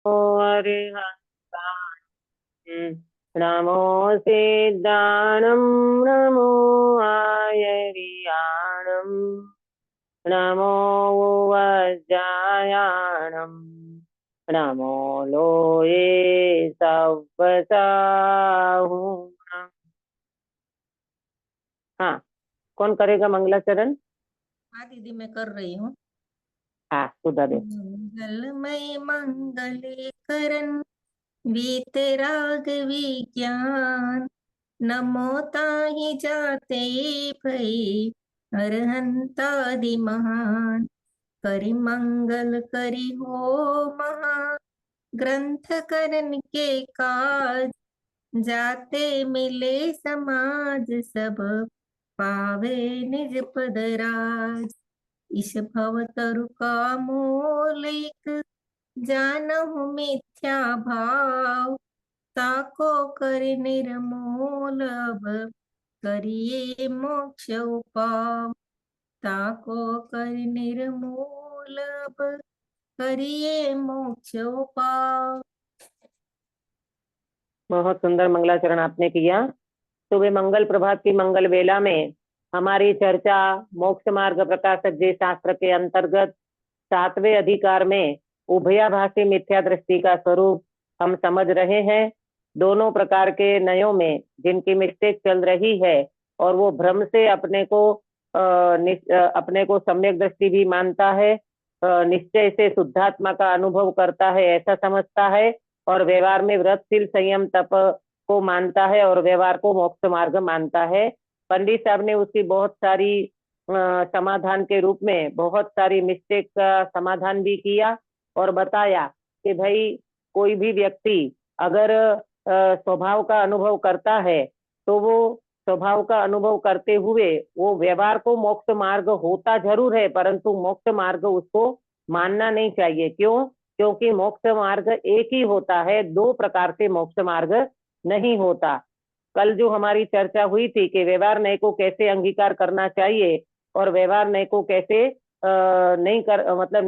अरिहन्ताय नमो सिद्धाणं नमो आयर्याणं नमो वज्रायाणं नमो लोये सव्वसाहुणम्। हाँ, कौन करेगा मंगलाचरण? हाँ दीदी, मैं कर रही हूँ। हाँ, सुधा दे। मंगलमय मंगले करण वीतराग विज्ञान, नमो ताहि जाते भई अरहंतादि महान। करि मंगल करि हो महा ग्रंथ करन के काज, जाते मिले समाज सब पावे निज पद राज। इस भव तरु का मूल एक जानहु मिथ्या भाव, ताको कर निर्मूल अब करिए मोक्ष उपाव। ताको कर निर्मूल अब करिए मोक्ष उपाव। बहुत सुंदर मंगलाचरण आपने किया। सुबह मंगल प्रभात की मंगल वेला में हमारी चर्चा मोक्ष मार्ग प्रकाशक जी शास्त्र के अंतर्गत 7वें अधिकार में उभयाभासी मिथ्या दृष्टि का स्वरूप हम समझ रहे हैं। दोनों प्रकार के नयों में जिनकी मिस्टेक चल रही है और वो भ्रम से अपने को सम्यक दृष्टि भी मानता है, निश्चय से शुद्धात्मा का अनुभव करता है ऐसा समझता है, और व्यवहार में व्रतशील संयम तप को मानता है और व्यवहार को मोक्ष मार्ग मानता है। पंडित साहब ने उसकी बहुत सारी समाधान के रूप में बहुत सारी मिस्टेक का समाधान भी किया और बताया कि भाई कोई भी व्यक्ति अगर स्वभाव का अनुभव करता है तो वो स्वभाव का अनुभव करते हुए वो व्यवहार को मोक्ष मार्ग होता जरूर है, परंतु मोक्ष मार्ग उसको मानना नहीं चाहिए। क्यों? क्योंकि मोक्ष मार्ग एक ही होता है, दो प्रकार से मोक्ष मार्ग नहीं होता। कल जो हमारी चर्चा हुई थी कि व्यवहार नय को कैसे अंगीकार करना चाहिए और व्यवहार नय को कैसे नहीं कर मतलब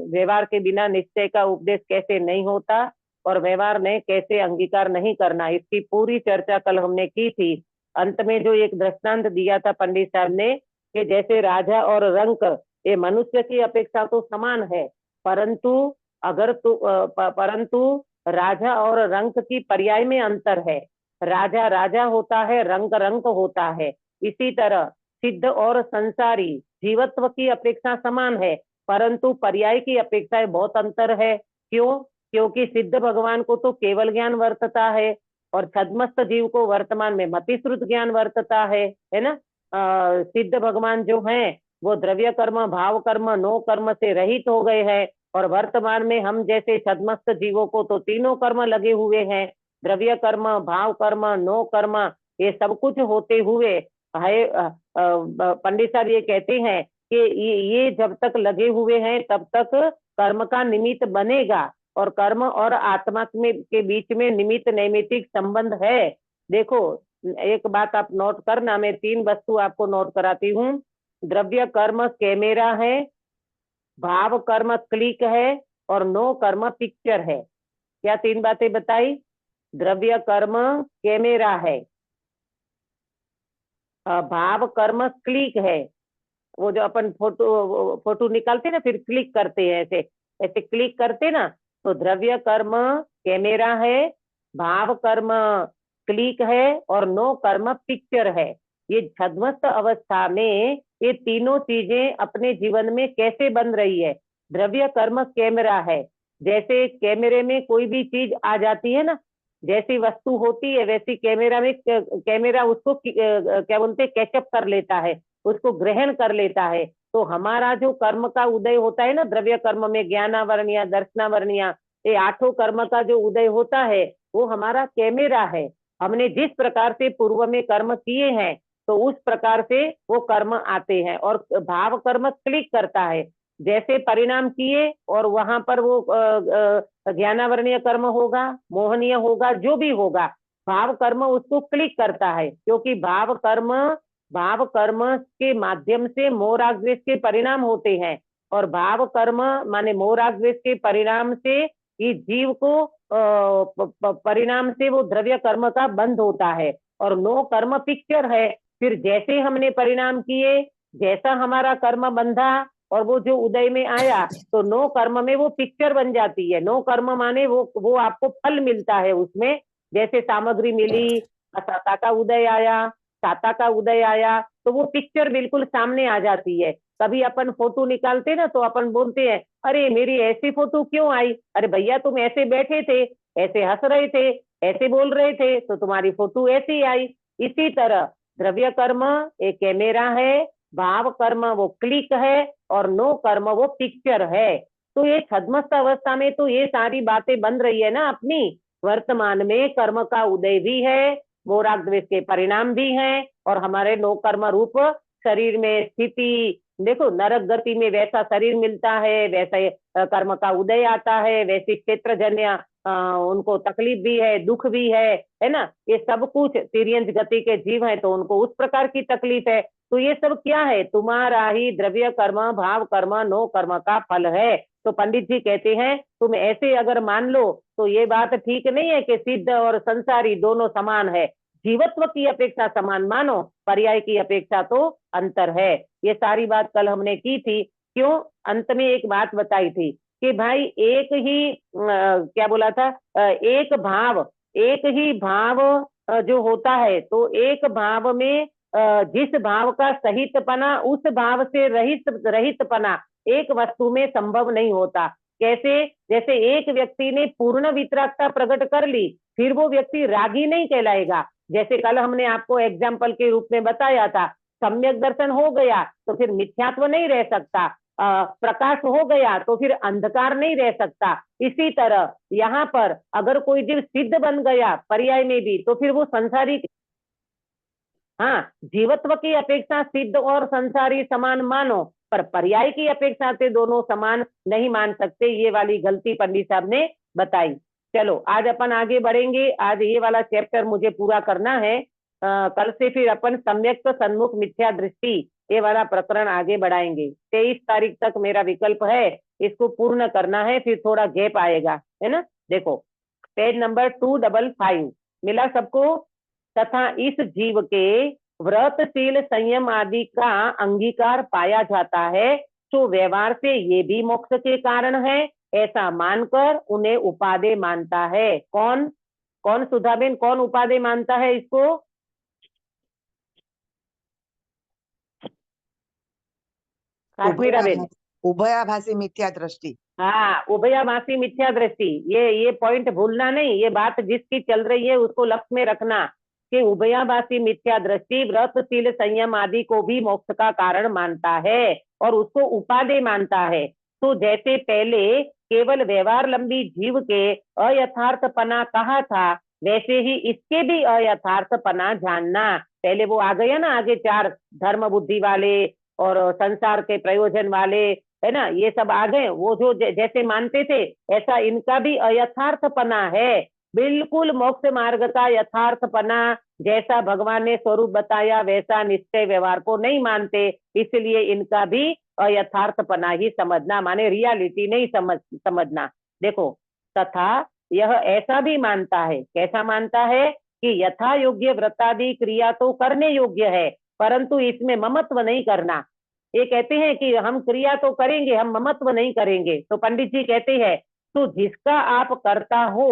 व्यवहार के बिना निश्चय का उपदेश कैसे नहीं होता और व्यवहार नय कैसे अंगीकार नहीं करना, इसकी पूरी चर्चा कल हमने की थी। अंत में जो एक दृष्टांत दिया था पंडित साहब ने कि जैसे राजा और रंक ये मनुष्य की अपेक्षा तो समान है, परंतु परंतु राजा और रंक की पर्याय में अंतर है। राजा राजा होता है, रंक रंक होता है। इसी तरह सिद्ध और संसारी जीवत्व की अपेक्षा समान है, परंतु पर्याय की अपेक्षा बहुत अंतर है। क्यों? क्योंकि सिद्ध भगवान को तो केवल ज्ञान वर्तता है और छद्मस्त जीव को वर्तमान में मतिश्रुत ज्ञान वर्तता है ना। सिद्ध भगवान जो है वो द्रव्य कर्म भाव कर्म नो कर्म से रहित हो गए हैं, और वर्तमान में हम जैसे छद्मस्त जीवों को तो तीनों कर्म लगे हुए हैं, द्रव्य कर्म भाव कर्म नो कर्म, ये सब कुछ होते हुए है। पंडित साहब ये कहते हैं कि ये जब तक लगे हुए हैं तब तक कर्म का निमित्त बनेगा, और कर्म और आत्मा में के बीच में निमित्त नैमित्तिक संबंध है। देखो, एक बात आप नोट करना, मैं 3 वस्तु आपको नोट कराती हूँ। द्रव्य कर्म कैमेरा है, भाव कर्म क्लिक है, और नो कर्म पिक्चर है। क्या 3 बातें बताई? द्रव्य कर्म कैमेरा है, भाव कर्म क्लिक है, वो जो अपन फोटो फोटो निकालते ना फिर क्लिक करते हैं, ऐसे ऐसे क्लिक करते ना, तो द्रव्य कर्म कैमेरा है, भाव कर्म क्लिक है, और नो कर्म पिक्चर है। ये छद्मस्त अवस्था में ये तीनों चीजें अपने जीवन में कैसे बन रही है? द्रव्य कर्म कैमरा है, जैसे कैमरे में कोई भी चीज आ जाती है ना, जैसी वस्तु होती है वैसी कैमरा में कैमरा उसको क्या बोलते हैं, कैचअप कर लेता है, उसको ग्रहण कर लेता है। तो हमारा जो कर्म का उदय होता है ना, द्रव्य कर्म में ज्ञानावरणीय दर्शनावरणीय, ये 8 कर्म का जो उदय होता है वो हमारा कैमेरा है। हमने जिस प्रकार से पूर्व में कर्म किए हैं तो उस प्रकार से वो कर्म आते हैं, और भाव कर्म क्लिक करता है, जैसे परिणाम किए और वहां पर वो ज्ञानावरणीय कर्म होगा, मोहनीय होगा, जो भी होगा, भाव कर्म उसको क्लिक करता है, क्योंकि भाव कर्म के माध्यम से मोह राग द्वेष के परिणाम होते हैं, और भाव कर्म माने मोह राग द्वेष के परिणाम से इस जीव को परिणाम से वो द्रव्य कर्म का बंध होता है। और नो कर्म पिक्चर है, फिर जैसे हमने परिणाम किए, जैसा हमारा कर्म बंधा और वो जो उदय में आया, तो नो कर्म में वो पिक्चर बन जाती है। नो कर्म माने वो आपको फल मिलता है उसमें, जैसे सामग्री मिली, साता का उदय आया, साता का उदय आया, तो वो पिक्चर बिल्कुल सामने आ जाती है। कभी अपन फोटो निकालते ना, तो अपन बोलते हैं, अरे मेरी ऐसी फोटो क्यों आई? अरे भैया तुम ऐसे बैठे थे, ऐसे हंस रहे थे, ऐसे बोल रहे थे, तो तुम्हारी फोटो ऐसी आई। इसी तरह द्रव्य कर्म एक कैमेरा है, भाव कर्म वो क्लिक है, और नो कर्म वो पिक्चर है। तो ये छद्मस्त अवस्था में तो ये सारी बातें बन रही है ना अपनी। वर्तमान में कर्म का उदय भी है, मोराग द्वेष के परिणाम भी हैं, और हमारे नो कर्म रूप शरीर में स्थिति, देखो नरक गति में वैसा शरीर मिलता है, वैसे कर्म का उदय आता है, वैसे क्षेत्रजन्य उनको तकलीफ भी है, दुख भी है ना। ये सब कुछ तिर्यंच गति के जीव है, तो उनको उस प्रकार की तकलीफ है। तो ये सब क्या है? तुम्हारा ही द्रव्य कर्म, भाव कर्म, नो कर्म का फल है। तो पंडित जी कहते हैं तुम ऐसे अगर मान लो तो ये बात ठीक नहीं है कि सिद्ध और संसारी दोनों समान है। जीवत्व की अपेक्षा समान मानो, पर्याय की अपेक्षा तो अंतर है। ये सारी बात कल हमने की थी। क्यों? अंत में एक बात बताई थी कि भाई एक ही क्या बोला था, एक ही भाव जो होता है, तो एक भाव में जिस भाव का सहितपना उस भाव से रहितपना एक वस्तु में संभव नहीं होता। कैसे? जैसे एक व्यक्ति ने पूर्ण वितरागता प्रकट कर ली, फिर वो व्यक्ति रागी नहीं कहलाएगा। जैसे कल हमने आपको एग्जाम्पल के रूप में बताया था, सम्यक दर्शन हो गया तो फिर मिथ्यात्व नहीं रह सकता, प्रकाश हो गया तो फिर अंधकार नहीं रह सकता। इसी तरह यहाँ पर अगर कोई जीव सिद्ध बन गया पर्याय में भी, तो फिर वो संसारी, हाँ जीवत्व की अपेक्षा सिद्ध और संसारी समान मानो, पर पर्याय की अपेक्षा से दोनों समान नहीं मान सकते। ये वाली गलती पंडित साहब ने बताई। चलो आज अपन आगे बढ़ेंगे। आज ये वाला चैप्टर मुझे पूरा करना है। कल से फिर अपन सम्यक सन्मुख मिथ्या दृष्टि ये वाला प्रकरण आगे बढ़ाएंगे। 23 तारीख तक मेरा विकल्प है, इसको पूर्ण करना है, फिर थोड़ा गैप आएगा, है ना। देखो पेज नंबर 255 मिला सबको। तथा इस जीव के व्रतशील संयम आदि का अंगीकार पाया जाता है, तो व्यवहार से ये भी मोक्ष के कारण है, ऐसा मानकर उन्हें उपादेय मानता है। कौन कौन सुधाबेन, कौन उपादेय मानता है इसको? काश्मीरा बेन। उभयाभासी मिथ्या दृष्टि। हाँ उभयाभासी मिथ्या दृष्टि, ये पॉइंट भूलना नहीं। ये बात जिसकी चल रही है उसको लक्ष्य में रखना कि उभयाभासी मिथ्या दृष्टि व्रतशील संयम आदि को भी मोक्ष का कारण मानता है और उसको उपादेय मानता है। तो जैसे पहले केवल व्यवहार लंबी जीव के अयथार्थपना कहा था, वैसे ही इसके भी अयथार्थपना जानना। पहले वो आ गया ना आगे 4 धर्म बुद्धि वाले और संसार के प्रयोजन वाले, है ना, ये सब आ गए। वो जो जैसे मानते थे ऐसा इनका भी अयथार्थपना है। बिल्कुल मोक्ष मार्ग का यथार्थपना जैसा भगवान ने स्वरूप बताया वैसा निश्चय व्यवहार को नहीं मानते, इसलिए इनका भी अयथार्थपना ही समझना, माने रियलिटी नहीं समझना। देखो तथा यह ऐसा भी मानता है, कैसा मानता है कि यथा योग्य व्रतादि क्रिया तो करने योग्य है, परंतु इसमें ममत्व नहीं करना। ये कहते हैं कि हम क्रिया तो करेंगे, हम ममत्व नहीं करेंगे। तो पंडित जी कहते हैं तो जिसका आप करता हो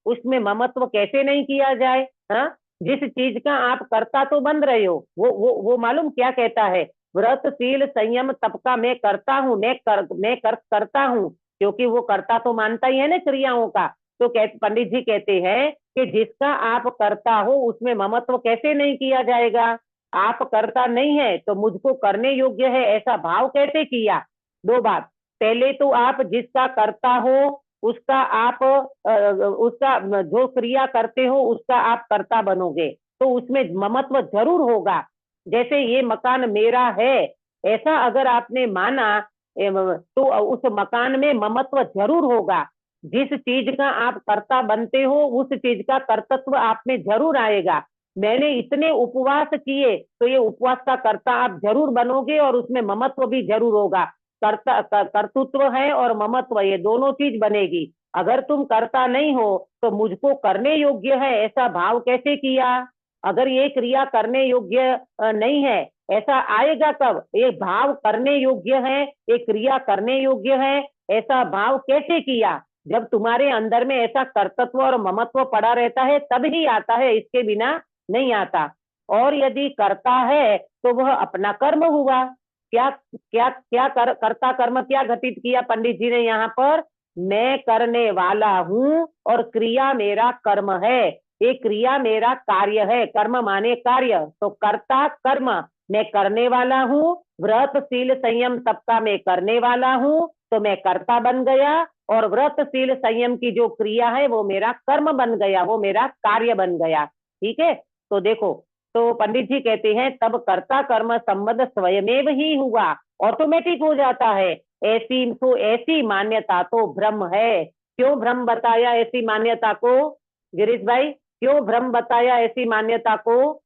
उसमें ममत्व कैसे नहीं किया जाए? हाँ, जिस चीज का आप करता तो बन रहे हो, वो मालूम क्या कहता है? व्रतशील संयम तप का मैं करता हूँ, करता हूँ, क्योंकि वो करता तो मानता ही है ना क्रियाओं का। तो पंडित जी कहते हैं कि जिसका आप करता हो उसमें ममत्व कैसे नहीं किया जाएगा? आप करता नहीं है तो मुझको करने योग्य है ऐसा भाव कैसे किया? 2 बात। पहले तो आप जिसका करता हो उसका आप उसका जो क्रिया करते हो उसका आप कर्ता बनोगे, तो उसमें ममत्व जरूर होगा। जैसे ये मकान मेरा है ऐसा अगर आपने माना तो उस मकान में ममत्व जरूर होगा। जिस चीज का आप कर्ता बनते हो उस चीज का कर्तृत्व आप में जरूर आएगा। मैंने इतने उपवास किए तो ये उपवास का कर्ता आप जरूर बनोगे और उसमें ममत्व भी जरूर होगा। कर्तृत्व है और ममत्व, ये दोनों चीज बनेगी। अगर तुम करता नहीं हो तो मुझको करने योग्य है ऐसा भाव कैसे किया? अगर ये क्रिया करने योग्य नहीं है, ऐसा आएगा कब? ये भाव करने योग्य है, ये क्रिया करने योग्य है, ऐसा भाव कैसे किया? जब तुम्हारे अंदर में ऐसा कर्तृत्व और ममत्व पड़ा रहता है तब ही आता है, इसके बिना नहीं आता। और यदि करता है तो वह अपना कर्म हुआ। क्या क्या क्या कर्ता कर्म क्या घटित किया पंडित जी ने यहाँ पर? मैं करने वाला हूँ और क्रिया मेरा कर्म है, ये क्रिया मेरा कार्य है। कर्म माने कार्य, तो कर्ता कर्म, मैं करने वाला हूँ। व्रत शील संयम तप का मैं करने वाला हूँ, तो मैं कर्ता बन गया, और व्रत शील संयम की जो क्रिया है वो मेरा कर्म बन गया, वो मेरा कार्य बन गया। ठीक है, तो देखो, तो पंडित जी कहते हैं तब कर्ता कर्म संबंध स्वयमेव ही हुआ, ऑटोमेटिक हो जाता है। ऐसी मान्यता तो भ्रम है। क्यों भ्रम बताया ऐसी मान्यता को गिरीश भाई? क्यों भ्रम बताया ऐसी मान्यता को?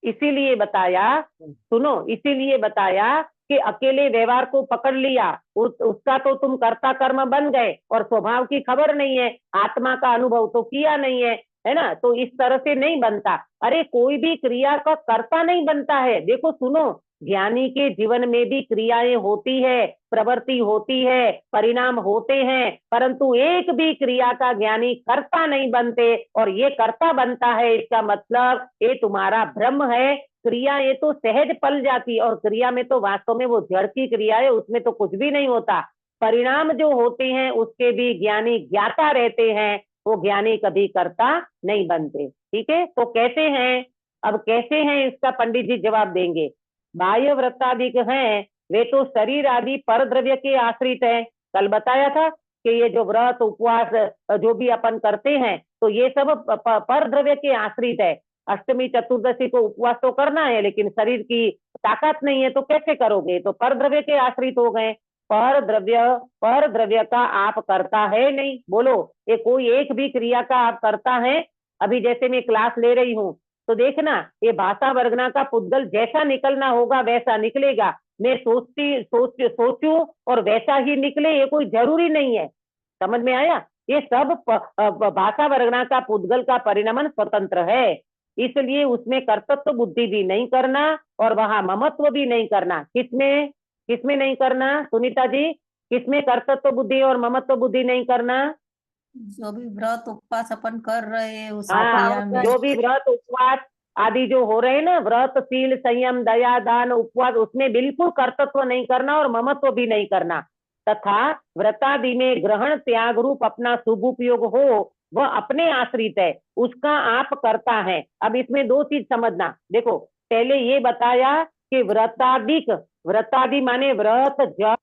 इसीलिए बताया, सुनो, इसीलिए बताया कि अकेले व्यवहार को पकड़ लिया, उसका तो तुम कर्ता कर्म बन गए और स्वभाव की खबर नहीं है, आत्मा का अनुभव तो किया नहीं है ना? तो इस तरह से नहीं बनता। अरे कोई भी क्रिया का कर्ता नहीं बनता है। देखो सुनो, ज्ञानी के जीवन में भी क्रियाएं होती है, प्रवृत्ति होती है, परिणाम होते हैं, परंतु एक भी क्रिया का ज्ञानी कर्ता नहीं बनते। और ये कर्ता बनता है, इसका मतलब ये तुम्हारा भ्रम है। क्रिया ये तो सहज पल जाती, और क्रिया में तो वास्तव में वो जड़ की क्रिया है, उसमें तो कुछ भी नहीं होता। परिणाम जो होते हैं उसके भी ज्ञानी ज्ञाता रहते हैं, वो ज्ञानी कभी कर्ता नहीं बनते। ठीक है, तो कैसे हैं? अब कैसे हैं इसका पंडित जी जवाब देंगे। बाह्य व्रताधिक हैं, वे तो शरीर आदि पर द्रव्य के आश्रित है। कल बताया था कि ये जो व्रत उपवास जो भी अपन करते हैं, तो ये सब पर द्रव्य के आश्रित है। अष्टमी चतुर्दशी को उपवास तो करना है, लेकिन शरीर की ताकत नहीं है तो कैसे करोगे? तो पर द्रव्य के आश्रित हो गए। पर द्रव्य का आप करता है नहीं, बोलो, ये कोई एक भी क्रिया का आप करता है? अभी जैसे मैं क्लास ले रही हूँ, तो देखना, ये भाषा वर्गना का पुद्गल जैसा निकलना होगा वैसा निकलेगा। मैं सोचूं और वैसा ही निकले, ये कोई जरूरी नहीं है। समझ में आया? ये सब भाषा वर्गना का पुद्गल का परिणमन स्वतंत्र है, इसलिए उसमें कर्तृत्व बुद्धि भी नहीं करना और वहां ममत्व भी नहीं करना। किसमें किसमें नहीं करना सुनीता जी? किसमें कर्तृत्व बुद्धि और ममत्व बुद्धि नहीं करना? जो भी व्रत उपवास अपन कर रहे हैं उस हाँ, क्रिया में। जो भी व्रत उपवास आदि जो हो रहे हैं ना, व्रत शील संयम दया दान उपवास, उसमें बिल्कुल कर्तृत्व नहीं करना और ममत्व भी नहीं करना। तथा व्रतादि में ग्रहण त्याग रूप अपना शुभ उपयोग हो, वह अपने आश्रित है, उसका आप करता है। अब इसमें दो चीज समझना। देखो, पहले ये बताया कि व्रतादि माने व्रत जप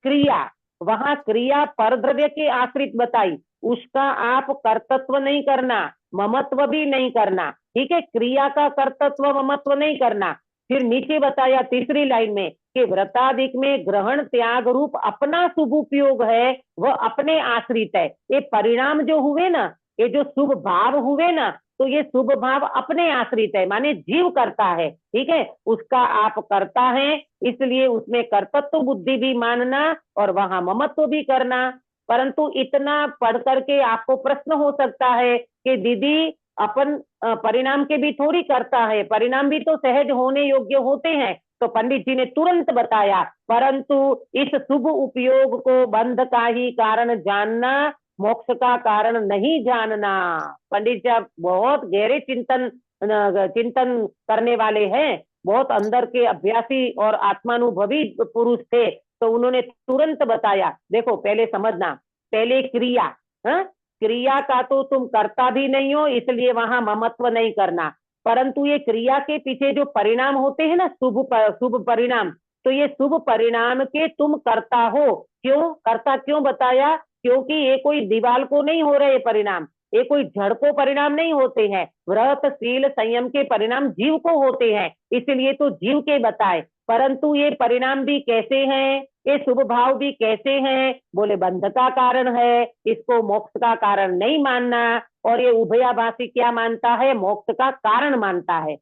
क्रिया, वहां क्रिया पर द्रव्य के आश्रित बताई, उसका आप कर्तृत्व नहीं करना, ममत्व भी नहीं करना। ठीक है, क्रिया का कर्तृत्व ममत्व नहीं करना। फिर नीचे बताया तीसरी लाइन में कि व्रतादिक में ग्रहण त्याग रूप अपना शुभ उपयोग है, वह अपने आश्रित है। ये परिणाम जो हुए ना, ये जो शुभ भाव हुए ना, तो ये शुभ भाव अपने आश्रित है, माने जीव करता है। ठीक है, उसका आप करता है, इसलिए उसमें कर्तृत्व बुद्धि भी मानना और वहां ममत्व भी करना। परंतु इतना पढ़ करके आपको प्रश्न हो सकता है कि दीदी अपन परिणाम के भी थोड़ी करता है, परिणाम भी तो सहज होने योग्य होते हैं। तो पंडित जी ने तुरंत बताया, परंतु इस शुभ उपयोग को बंध का ही कारण जानना, मोक्ष का कारण नहीं जानना। पंडित जी बहुत गहरे चिंतन करने वाले हैं, बहुत अंदर के अभ्यासी और आत्मानुभवी पुरुष थे, तो उन्होंने तुरंत बताया। देखो, पहले समझना, पहले क्रिया, हाँ, क्रिया का तो तुम करता भी नहीं हो, इसलिए वहां ममत्व नहीं करना। परंतु ये क्रिया के पीछे जो परिणाम होते हैं ना, शुभ परिणाम, तो ये शुभ परिणाम के तुम करता हो। क्यों करता, क्यों बताया? क्योंकि ये कोई दीवाल को नहीं हो रहे परिणाम, ये कोई जड़ को परिणाम नहीं होते हैं, व्रत शील संयम के परिणाम जीव को होते हैं, इसलिए तो जीव के बताए। परंतु ये परिणाम भी कैसे हैं, ये शुभ भाव भी कैसे हैं? बोले बंध का कारण है, इसको मोक्ष का कारण नहीं मानना। और ये उभयाभासी क्या मानता है? मोक्ष का कारण मानता है।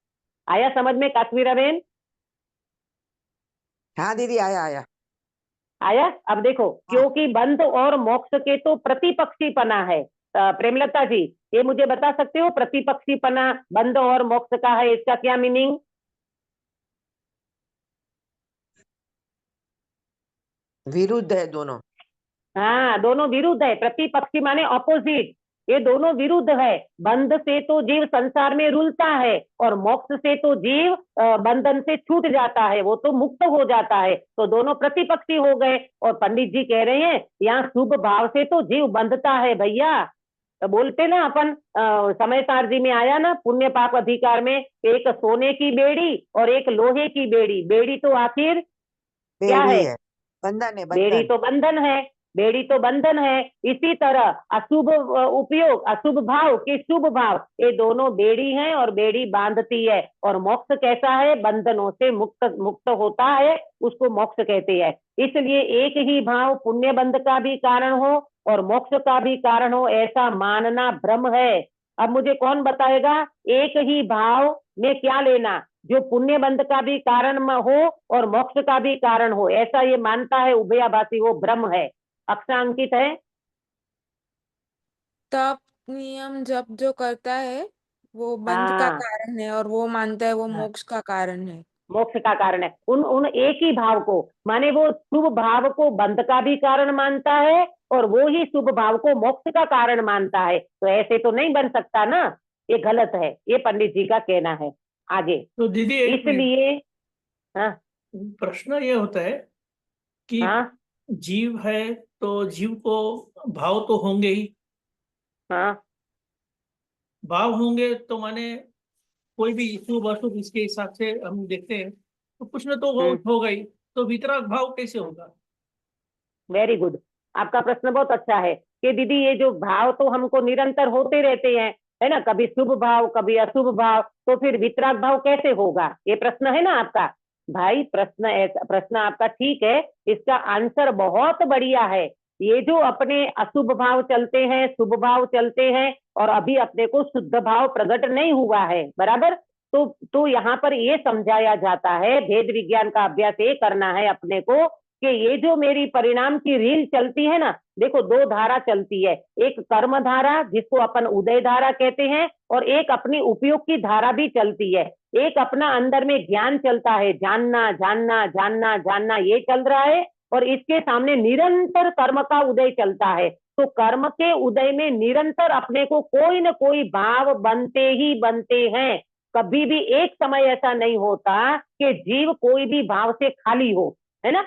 आया समझ में काश्मीरा बहन? हाँ दीदी, आया आया। आया? अब देखो, क्योंकि बंध और मोक्ष के तो प्रतिपक्षीपना है। प्रेमलता जी, ये मुझे बता सकते हो प्रतिपक्षीपना बंध और मोक्ष का है, इसका क्या मीनिंग? विरुद्ध है दोनों। हाँ, दोनों विरुद्ध है। प्रतिपक्षी माने ऑपोजिट, ये दोनों विरुद्ध है। बंध से तो जीव संसार में रुलता है और मोक्ष से तो जीव बंधन से छूट जाता है, वो तो मुक्त हो जाता है। तो दोनों प्रतिपक्षी हो गए। और पंडित जी कह रहे हैं यहाँ शुभ भाव से तो जीव बंधता है भैया। तो बोलते ना अपन, समय सार जी में आया ना पुण्य पाप अधिकार में, एक सोने की बेड़ी और एक लोहे की बेड़ी। बेड़ी तो आखिर क्या बेड़ी है? है, बंधन है, बेड़ी बंधन। तो बंधन है, बेड़ी तो बंधन है। इसी तरह अशुभ उपयोग, अशुभ भाव कि शुभ भाव, ये दोनों बेड़ी हैं और बेड़ी बांधती है। और मोक्ष कैसा है? बंधनों से मुक्त मुक्त होता है, उसको मोक्ष कहते हैं। इसलिए एक ही भाव पुण्य बंध का भी कारण हो और मोक्ष का भी कारण हो, ऐसा मानना भ्रम है। अब मुझे कौन बताएगा एक ही भाव में क्या लेना, जो पुण्य बंध का भी कारण हो और मोक्ष का भी कारण हो, ऐसा ये मानता है उभयाभासी, वो भ्रम है। अक्षा अंकित है? तप नियम जप जो करता है वो बंध का हाँ, कारण है और वो मानता है वो हाँ, मोक्ष का कारण है। मोक्ष का कारण है। उन उन एक ही भाव को, माने वो शुभ भाव को बंध का भी कारण मानता है और वो ही शुभ भाव को मोक्ष का कारण मानता है। तो ऐसे तो नहीं बन सकता ना, ये गलत है, ये पंडित जी का कहना है। आगे, तो दीदी एक मिनट, इसलिए हाँ, प्रश्न ये होता है कि हाँ, जीव है तो जीव को भाव तो होंगे ही। हाँ, भाव होंगे तो माने कोई भी शुभ अशुभ इसके हिसाब से हम देखते हैं, तो कुछ ना तो होगा ही। तो वितराग भाव कैसे होगा? Very good. आपका प्रश्न बहुत अच्छा है कि दीदी ये जो भाव तो हमको निरंतर होते रहते हैं, है ना, कभी शुभ भाव कभी अशुभ भाव, तो फिर वितराग भाव कैसे होगा, ये प्रश्न है ना आपका। भाई प्रश्न आपका ठीक है, इसका आंसर बहुत बढ़िया है। ये जो अपने अशुभ भाव चलते हैं शुभ भाव चलते हैं और अभी अपने को शुद्ध भाव प्रकट नहीं हुआ है, बराबर। तो यहाँ पर ये समझाया जाता है, भेद विज्ञान का अभ्यास ये करना है अपने को कि ये जो मेरी परिणाम की रील चलती है ना, देखो दो धारा चलती है, एक कर्म धारा जिसको अपन उदय धारा कहते हैं और एक अपनी उपयोग की धारा भी चलती है। एक अपना अंदर में ज्ञान चलता है, जानना जानना जानना जानना, ये चल रहा है। और इसके सामने निरंतर कर्म का उदय चलता है। तो कर्म के उदय में निरंतर अपने को कोई न कोई भाव बनते ही बनते हैं। कभी भी एक समय ऐसा नहीं होता कि जीव कोई भी भाव से खाली हो, है ना।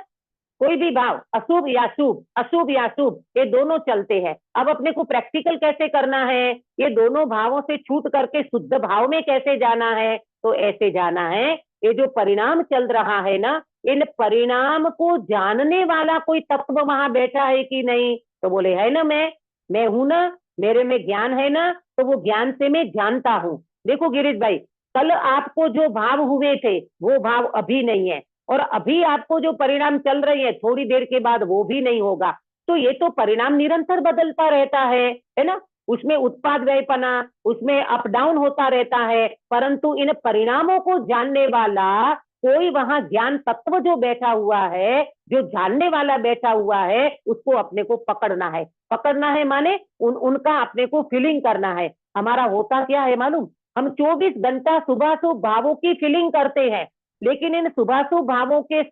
कोई भी भाव अशुभ या शुभ, अशुभ या शुभ, ये दोनों चलते हैं। अब अपने को प्रैक्टिकल कैसे करना है, ये दोनों भावों से छूट करके शुद्ध भाव में कैसे जाना है, तो ऐसे जाना है, ये जो परिणाम चल रहा है ना, इन परिणाम को जानने वाला कोई तत्व वहां बैठा है कि नहीं, तो बोले है ना, मैं हूं ना, मेरे में ज्ञान है ना, तो वो ज्ञान से मैं जानता हूं। देखो गिरीश भाई, कल आपको जो भाव हुए थे वो भाव अभी नहीं है, और अभी आपको जो परिणाम चल रहे हैं थोड़ी देर के बाद वो भी नहीं होगा। तो ये तो परिणाम निरंतर बदलता रहता है ना, उसमें उत्पाद व्ययपना, उसमें अप डाउन होता रहता है। परंतु इन परिणामों को जानने वाला कोई वहां ज्ञान तत्व जो बैठा हुआ है, जो जानने वाला बैठा हुआ है, उसको अपने को पकड़ना है। पकड़ना है माने उनका अपने को फीलिंग करना है। हमारा होता क्या है मालूम, हम 24 घंटा सुबह शुभ भावों की फीलिंग करते हैं, लेकिन इन शुभाशुभ भावों के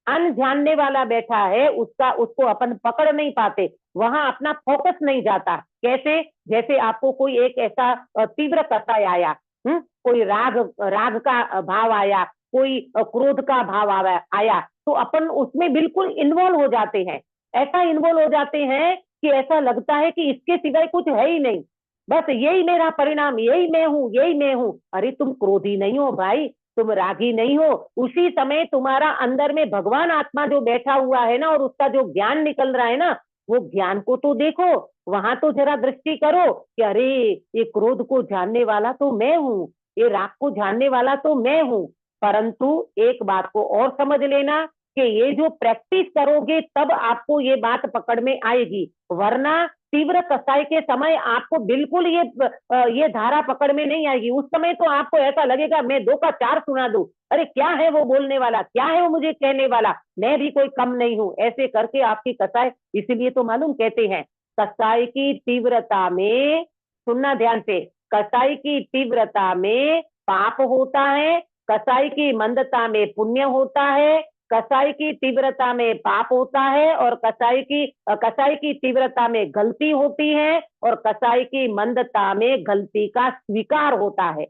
जानने वाला बैठा है, उसको अपन पकड़ नहीं पाते, वहां अपना फोकस नहीं जाता। कैसे? जैसे आपको कोई एक ऐसा तीव्र कषाय आया, कोई राग राग का भाव आया, कोई क्रोध का भाव आया, तो अपन उसमें बिल्कुल इन्वॉल्व हो जाते हैं। ऐसा इन्वॉल्व हो जाते हैं कि ऐसा लगता है कि इसके सिवाय कुछ है ही नहीं, बस यही मेरा परिणाम, यही मैं हूं, यही मैं हूं। अरे तुम क्रोधी नहीं हो भाई, तुम रागी नहीं हो। उसी समय तुम्हारा अंदर में भगवान आत्मा जो बैठा हुआ है ना, और उसका जो ज्ञान निकल रहा है ना, वो ज्ञान को तो देखो, वहां तो जरा दृष्टि करो कि अरे ये क्रोध को जानने वाला तो मैं हूँ, ये राग को जानने वाला तो मैं हूँ। परंतु एक बात को और समझ लेना कि ये जो प्रैक्टिस करोगे तब आपको ये बात पकड़ में आएगी, वरना तीव्र कसाई के समय आपको बिल्कुल ये धारा पकड़ में नहीं आएगी। उस समय तो आपको ऐसा लगेगा मैं 2 का 4 सुना दूं, अरे क्या है वो बोलने वाला, क्या है वो मुझे कहने वाला, मैं भी कोई कम नहीं हूं, ऐसे करके आपकी कसाई। इसीलिए तो मालूम कहते हैं कसाई की तीव्रता में, सुनना ध्यान से, कसाई की तीव्रता में पाप होता है, कसाई की मंदता में पुण्य होता है, कसाई की तीव्रता में पाप होता है, और कसाई की तीव्रता में गलती होती है, और कसाई की मंदता में गलती का स्वीकार होता है।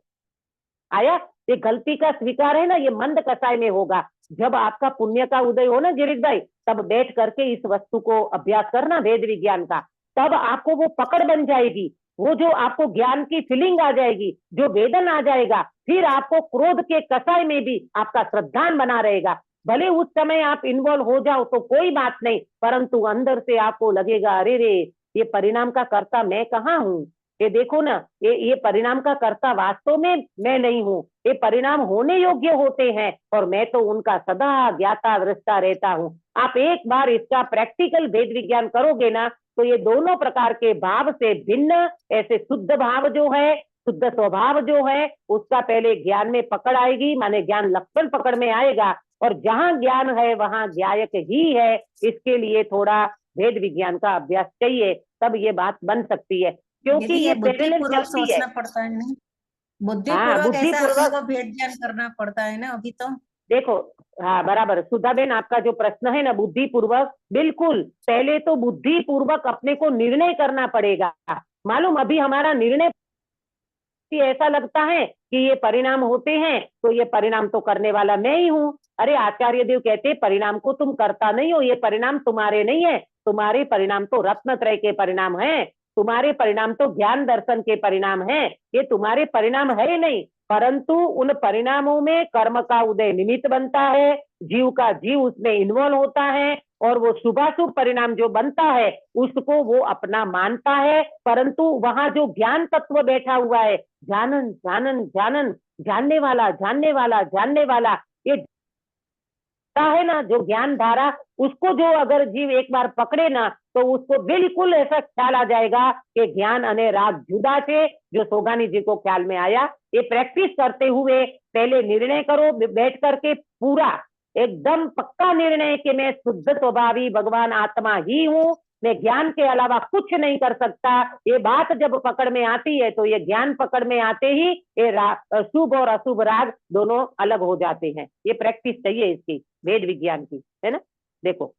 आया, ये गलती का स्वीकार है ना, ये मंद कसाई में होगा। जब आपका पुण्य का उदय हो ना गिरीश भाई, तब बैठ करके इस वस्तु को अभ्यास करना वेद विज्ञान का, तब आपको वो पकड़ बन जाएगी, वो जो आपको ज्ञान की फीलिंग आ जाएगी, जो वेदन आ जाएगा, फिर आपको क्रोध के कसाई में भी आपका श्रद्धान बना रहेगा। भले उस समय आप इन्वॉल्व हो जाओ तो कोई बात नहीं, परंतु अंदर से आपको लगेगा अरे रे, ये परिणाम का कर्ता मैं कहाँ हूँ, ये देखो ना, ये परिणाम का कर्ता वास्तव में मैं नहीं हूँ, ये परिणाम होने योग्य होते हैं और मैं तो उनका सदा ज्ञाता दृष्टा रहता हूँ। आप एक बार इसका प्रैक्टिकल वेद विज्ञान करोगे ना, तो ये दोनों प्रकार के भाव से भिन्न ऐसे शुद्ध भाव जो है, शुद्ध स्वभाव जो है, उसका पहले ज्ञान में पकड़ आएगी, माने ज्ञान लक्षण पकड़ में आएगा, और जहां ज्ञान है वहां ज्ञायक ही है। इसके लिए थोड़ा वेद विज्ञान का अभ्यास चाहिए, तब ये बात बन सकती है, क्योंकि दीदी ये बुद्धिपूर्वक पैरेलल चलती है। सोचना पड़ता है ना, बुद्धिपूर्वक ऐसा बुद्धिपूर्वक अपने को भेद ज्ञान करना पड़ता है ना अभी तो। देखो, हाँ बराबर सुधा बेन, आपका जो प्रश्न है ना बुद्धिपूर्वक, बिल्कुल पहले तो बुद्धिपूर्वक अपने को निर्णय करना पड़ेगा। मालूम अभी हमारा निर्णय कि ऐसा लगता है कि ये परिणाम होते हैं, तो ये परिणाम तो करने वाला मैं ही हूँ। अरे आचार्य देव कहते परिणाम को तुम करता नहीं हो, ये परिणाम तुम्हारे नहीं है, तुम्हारे परिणाम तो रत्नत्रय के परिणाम है, तुम्हारे परिणाम तो ज्ञान दर्शन के परिणाम है, ये तुम्हारे परिणाम है ही नहीं। परंतु उन परिणामों में कर्म का उदय निमित्त बनता है, जीव उसमें इन्वॉल्व होता है, और वो शुभाशुभ परिणाम जो बनता है उसको वो अपना मानता है। परंतु वहां जो ज्ञान तत्व बैठा हुआ है, जानन जानन जानन, जानने वाला जानने वाला जानने वाला, ये है ना जो ज्ञान धारा, उसको जो अगर जीव एक बार पकड़े ना, तो उसको बिल्कुल ऐसा ख्याल आ जाएगा कि ज्ञान अने राग जुदा छे, जो सोगानी जी को ख्याल में आया। ये प्रैक्टिस करते हुए पहले निर्णय करो बैठ करके, पूरा एकदम पक्का निर्णय कि मैं शुद्ध स्वभावी भगवान आत्मा ही हूँ, मैं ज्ञान के अलावा कुछ नहीं कर सकता। ये बात जब पकड़ में आती है तो ये ज्ञान पकड़ में आते ही ये शुभ और अशुभ राग दोनों अलग हो जाते हैं। ये प्रैक्टिस चाहिए इसकी, वेद विज्ञान की, है ना। देखो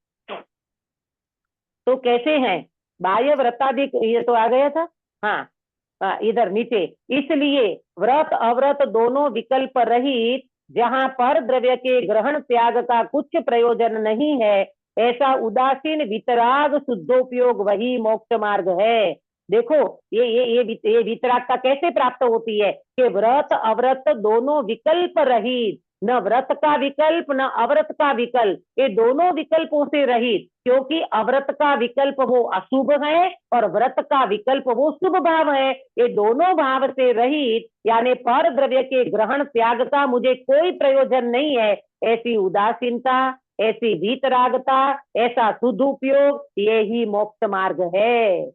तो कैसे हैं बाह्य व्रतादि, ये तो आ गया था, हाँ इधर नीचे, इसलिए व्रत अव्रत दोनों विकल्प रहित, जहां पर द्रव्य के ग्रहण त्याग का कुछ प्रयोजन नहीं है, ऐसा उदासीन वितराग शुद्धोपयोग वही मोक्ष मार्ग है। देखो ये वितराग का कैसे प्राप्त होती है कि व्रत अव्रत दोनों विकल्प रहित, न व्रत का विकल्प न अव्रत का विकल्प, ये दोनों विकल्पों से रहित, क्योंकि अव्रत का विकल्प वो अशुभ है और व्रत का विकल्प वो शुभ भाव है। ये दोनों भाव से रहित, यानी पर द्रव्य के ग्रहण त्याग का मुझे कोई प्रयोजन नहीं है, ऐसी उदासीनता, ऐसी वीतरागता, ऐसा सदुपयोग, ये ही मोक्ष मार्ग है।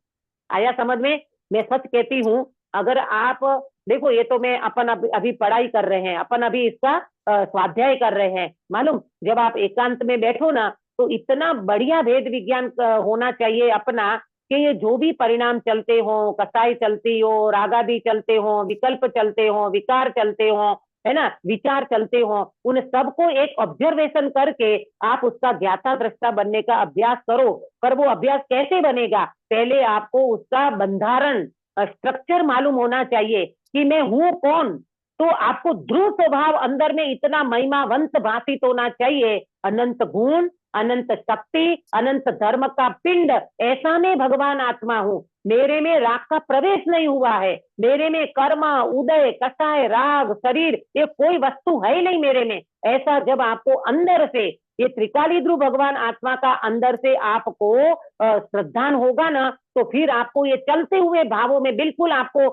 आया समझ में। मैं सच कहती हूँ, अगर आप देखो, ये तो मैं अपन अभी पढ़ाई कर रहे हैं, अपन अभी इसका स्वाध्याय कर रहे हैं। मालूम जब आप एकांत में बैठो ना, तो इतना बढ़िया वेद विज्ञान होना चाहिए अपना, कि ये जो भी परिणाम चलते हो, कसाई चलती हो, रागादि चलते हो, विकल्प चलते हो, विकार चलते हो, है ना, विचार चलते हो, उन सबको एक ऑब्जर्वेशन करके आप उसका ज्ञाता दृष्टा बनने का अभ्यास करो। पर वो अभ्यास कैसे बनेगा, पहले आपको उसका बंधारण स्ट्रक्चर मालूम होना चाहिए कि मैं हूं कौन। तो आपको ध्रुव स्वभाव अंदर में इतना महिमावंत भाषित होना चाहिए, अनंत गुण, अनंत शक्ति, अनंत धर्म का पिंड, ऐसा मैं भगवान आत्मा हूँ, मेरे में राग का प्रवेश नहीं हुआ है, मेरे में कर्म उदय कसाय राग शरीर ये कोई वस्तु है ही नहीं मेरे में। ऐसा जब आपको अंदर से ये त्रिकाली ध्रुव भगवान आत्मा का अंदर से आपको श्रद्धान होगा ना, तो फिर आपको ये चलते हुए भावों में बिल्कुल आपको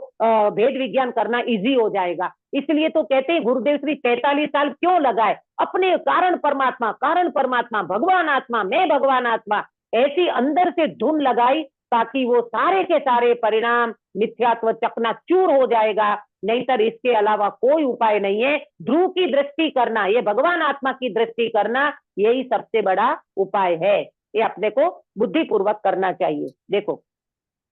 भेद विज्ञान करना इजी हो जाएगा। इसलिए तो कहते हैं गुरुदेव श्री 43 साल क्यों लगाए, अपने कारण परमात्मा भगवान आत्मा, मैं भगवान आत्मा, ऐसी अंदर से धुन लगाई ताकि वो सारे के सारे परिणाम मिथ्यात्व चकनाचूर हो जाएगा। नहीं तो इसके अलावा कोई उपाय नहीं है। ध्रुव की दृष्टि करना, ये भगवान आत्मा की दृष्टि करना, यही सबसे बड़ा उपाय है। ये अपने को बुद्धिपूर्वक करना चाहिए। देखो,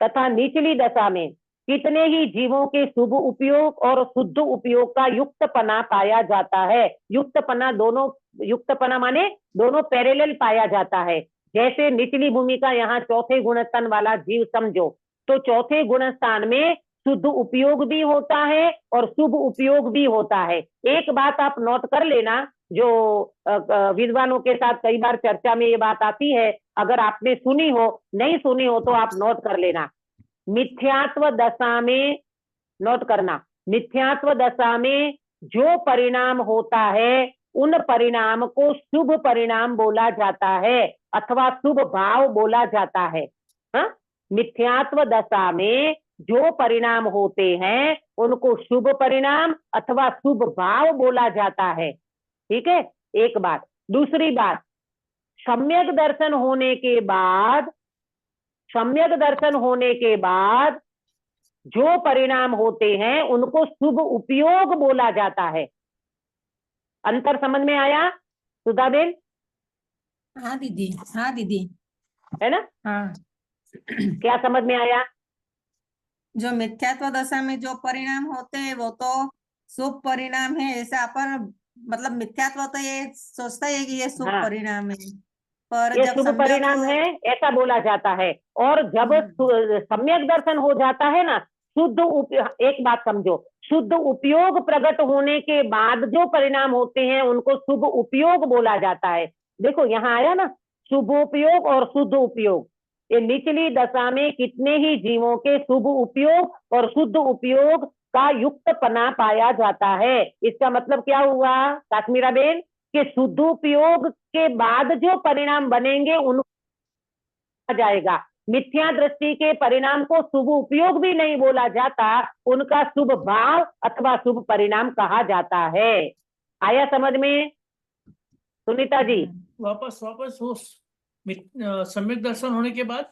तथा निचली दशा में कितने ही जीवों के शुभ उपयोग और शुद्ध उपयोग का युक्तपना पाया जाता है। युक्तपना माने दोनों पैरेलल पाया जाता है। जैसे निचली भूमि का यहाँ चौथे गुणस्थान वाला जीव समझो, तो चौथे गुणस्थान में शुद्ध उपयोग भी होता है और शुभ उपयोग भी होता है। एक बात आप नोट कर लेना, जो विद्वानों के साथ कई बार चर्चा में ये बात आती है, अगर आपने सुनी हो, नहीं सुनी हो तो आप नोट कर लेना। मिथ्यात्व दशा में, नोट करना, मिथ्यात्व दशा में जो परिणाम होता है उन परिणाम को शुभ परिणाम बोला जाता है अथवा शुभ भाव बोला जाता है। हाँ? मिथ्यात्व दशा में जो परिणाम होते हैं उनको शुभ परिणाम अथवा शुभ भाव बोला जाता है। ठीक है, एक बात। दूसरी बात, सम्यक दर्शन होने के बाद जो परिणाम होते हैं उनको शुभ उपयोग बोला जाता है। अंतर समझ में आया सुधाबेन? हाँ दीदी, है ना? हाँ। क्या समझ में आया? जो मिथ्यात्व दशा में जो परिणाम होते हैं वो तो शुभ परिणाम है, ऐसा अपन मतलब मिथ्यात्व तो ये सोचता है कि ये शुभ हाँ। परिणाम है, पर ये जब शुभ सम्यक परिणाम है ऐसा बोला जाता है। और जब सम्यक दर्शन हो जाता है ना, एक बात समझो, शुद्ध उपयोग प्रकट होने के बाद जो परिणाम होते हैं उनको शुभ उपयोग बोला जाता है। देखो यहाँ आया ना, शुभ उपयोग और शुद्ध उपयोग। ये निचली दशा में कितने ही जीवों के शुभ उपयोग और शुद्ध उपयोग का युक्तपना पाया जाता है। इसका मतलब क्या हुआ काश्मीरा बेन, कि शुद्ध उपयोग के बाद जो परिणाम बनेंगे उनको जाएगा। मिथ्या दृष्टि के परिणाम को शुभ उपयोग भी नहीं बोला जाता, उनका शुभ भाव अथवा शुभ परिणाम कहा जाता है। आया समझ में सुनीता जी? वापस वो सम्यक दर्शन होने के बाद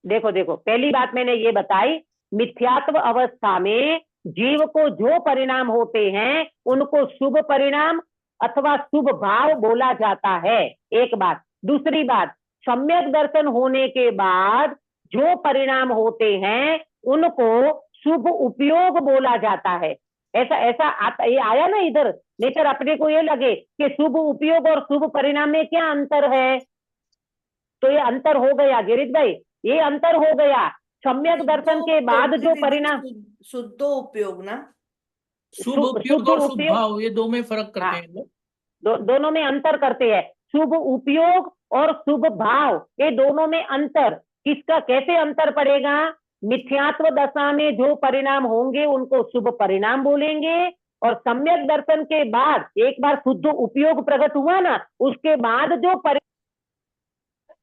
देखो, पहली बात मैंने ये बताई, मिथ्यात्व अवस्था में जीव को जो परिणाम होते हैं उनको शुभ परिणाम अथवा शुभ भाव बोला जाता है। एक बात। दूसरी बात, सम्यक दर्शन होने के बाद जो परिणाम होते हैं उनको शुभ उपयोग बोला जाता है। ऐसा आता, ये आया ना इधर, नहीं तो अपने को ये लगे कि शुभ उपयोग और शुभ परिणाम में क्या अंतर है, तो ये अंतर हो गया गिरीश भाई, ये अंतर हो गया। सम्यक दर्शन के बाद जो परिणाम, शुद्ध उपयोग ना, शुभ उपयोग और शुभ भाव, ये दो में फर्क करते हैं लोग। दोनों में अंतर करते हैं। शुभ उपयोग और शुभ भाव, ये दोनों में अंतर, किसका कैसे अंतर पड़ेगा? मिथ्यात्व दशा में जो परिणाम होंगे उनको शुभ परिणाम बोलेंगे, और सम्यक दर्शन के बाद एक बार शुद्ध उपयोग प्रकट हुआ ना, उसके बाद जो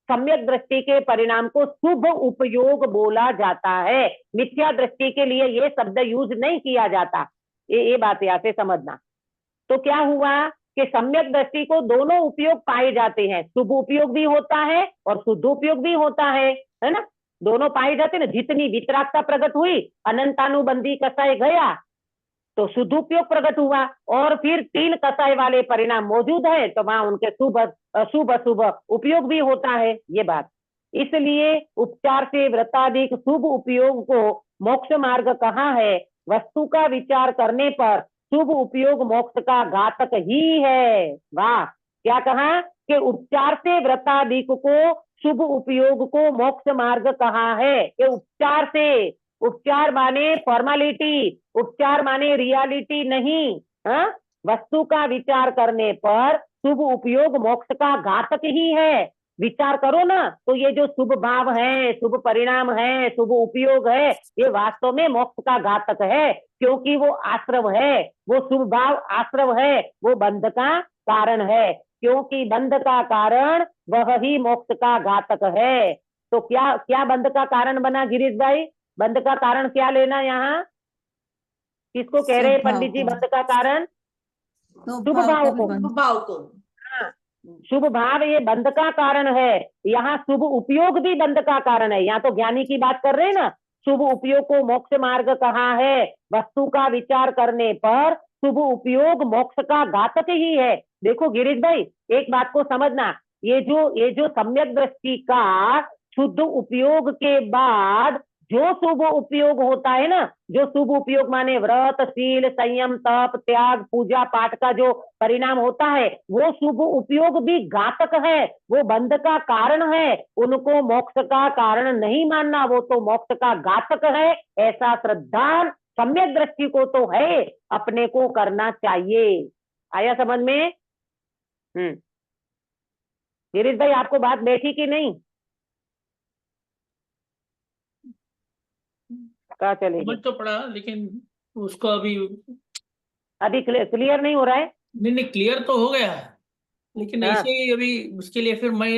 सम्यक दृष्टि के परिणाम को शुभ उपयोग बोला जाता है। मिथ्या दृष्टि के लिए ये शब्द यूज नहीं किया जाता। ये बात यहाँ से समझना। तो क्या हुआ कि सम्यक दृष्टि को दोनों उपयोग पाए जाते हैं, शुभ उपयोग भी होता है और शुद्ध उपयोग भी होता है ना, दोनों पाए जाते हैं ना। जितनी वितरागता प्रकट हुई, अनंतानुबंधी कसाय गया तो शुद्ध उपयोग प्रकट हुआ, और फिर 3 कसाय वाले परिणाम मौजूद है तो वहां उनके शुभ अशुभ उपयोग भी होता है। ये बात, इसलिए उपचार से व्रताधिक शुभ उपयोग को मोक्ष मार्ग कहा है। वस्तु का विचार करने पर शुभ उपयोग मोक्ष का घातक ही है। वाह, क्या कहा कि उपचार से व्रताधिक को शुभ उपयोग को मोक्ष मार्ग कहा है। ये उपचार से, उपचार माने फॉर्मालिटी, उपचार माने रियलिटी नहीं। हाँ, वस्तु का विचार करने पर शुभ उपयोग मोक्ष का घातक ही है। विचार करो ना, तो ये जो शुभ भाव है, शुभ परिणाम है, शुभ उपयोग है, ये वास्तव में मोक्ष का घातक है, क्योंकि वो आश्रव है, वो शुभ भाव आश्रव है, वो बंध का कारण है, क्योंकि बंध का कारण वह ही मोक्ष का घातक है। तो क्या बंध का कारण बना गिरीश भाई? बंध का कारण क्या लेना यहाँ? किसको कह रहे हैं शुभ भाव पंडित जी को। बंध का कारण? शुभ शुभ भाव भाव को भी को। बंद। भाव को हाँ, शुभ भाव ये बंध का कारण है। यहाँ शुभ उपयोग भी बंध का कारण है। यहाँ तो ज्ञानी की बात कर रहे हैं ना। शुभ उपयोग को मोक्ष मार्ग कहा है। वस्तु का विचार करने पर शुभ उपयोग मोक्ष का घातक ही है। देखो गिरीश भाई, एक बात को समझना, ये जो सम्यक दृष्टि का शुद्ध उपयोग के बाद जो शुभ उपयोग होता है ना, जो शुभ उपयोग माने व्रत, शील, संयम, तप, त्याग, पूजा पाठ का जो परिणाम होता है, वो शुभ उपयोग भी घातक है, वो बंध का कारण है। उनको मोक्ष का कारण नहीं मानना, वो तो मोक्ष का घातक है, ऐसा श्रद्धान सम्यक दृष्टि को तो है, अपने को करना चाहिए। आया समझ में? गिरीश भाई, आपको बात बैठी कि नहीं? कहाँ चले समझ गए? तो पड़ा, लेकिन उसको अभी अभी क्लियर नहीं हो रहा है? नहीं क्लियर तो हो गया है, लेकिन हाँ। ऐसे ही अभी उसके लिए फिर मैं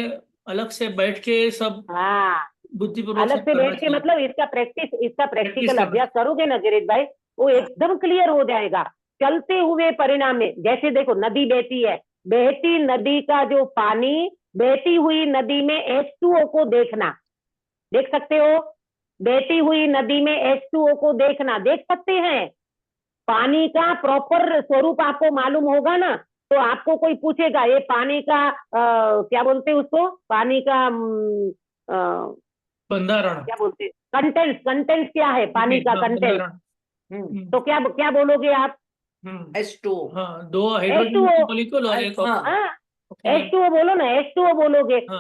अलग से बैठ के सब हाँ, बुद्धिपूर्वक अलग सब से करना बैठ के चाहिए। मतलब इसका प्रैक्टिकल करना अभ्यास करोगे ना गिरीश भाई, वो एकदम क्लियर हो जाएगा चलते हुए परिणाम में। जैसे देखो नदी बहती है, बहती नदी का जो पानी, बहती हुई नदी में H2O को देखना, देख सकते हो? बहती हुई नदी में H2O को देखना, देख सकते हैं? पानी का प्रॉपर स्वरूप आपको मालूम होगा ना, तो आपको कोई पूछेगा ये पानी का क्या बोलते हैं उसको, पानी का बंधारण, क्या बोलते हैं, कंटेंट क्या है पानी का कंटेंट? बंधारण। तो क्या क्या बोलोगे आप? H2O हाँ, 2 हाइड्रोजन H2O। मॉलिक्यूल और एक हाँ। हाँ, ऑक्सीजन। H2O बोलो ना, H2O बोलोगे। हाँ,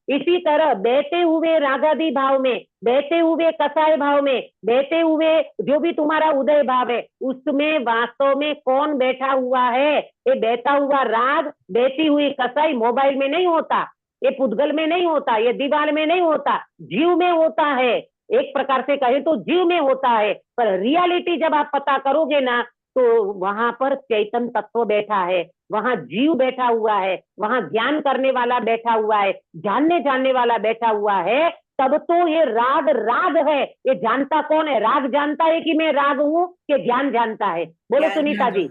इसी तरह बहते हुए रागादि भाव में, बहते हुए कसाय भाव में, बहते हुए जो भी तुम्हारा उदय भाव है, उसमें वास्तव में कौन बैठा हुआ है? ये बहता हुआ राग, बहती हुई कसाई मोबाइल में नहीं होता, ये पुद्गल में नहीं होता, ये दीवार में नहीं होता, जीव में होता है। एक प्रकार से कहे तो जीव में होता है, पर रियलिटी जब आप पता करोगे ना, तो वहां पर चैतन्य तत्व बैठा है, वहां जीव बैठा हुआ है, वहां ज्ञान करने वाला बैठा हुआ है, जानने वाला बैठा हुआ है। तब तो ये राग राग है। ये जानता कौन है? राग जानता है कि मैं राग हूं, कि ज्ञान जानता है? बोलो ज्ञान सुनीता जी।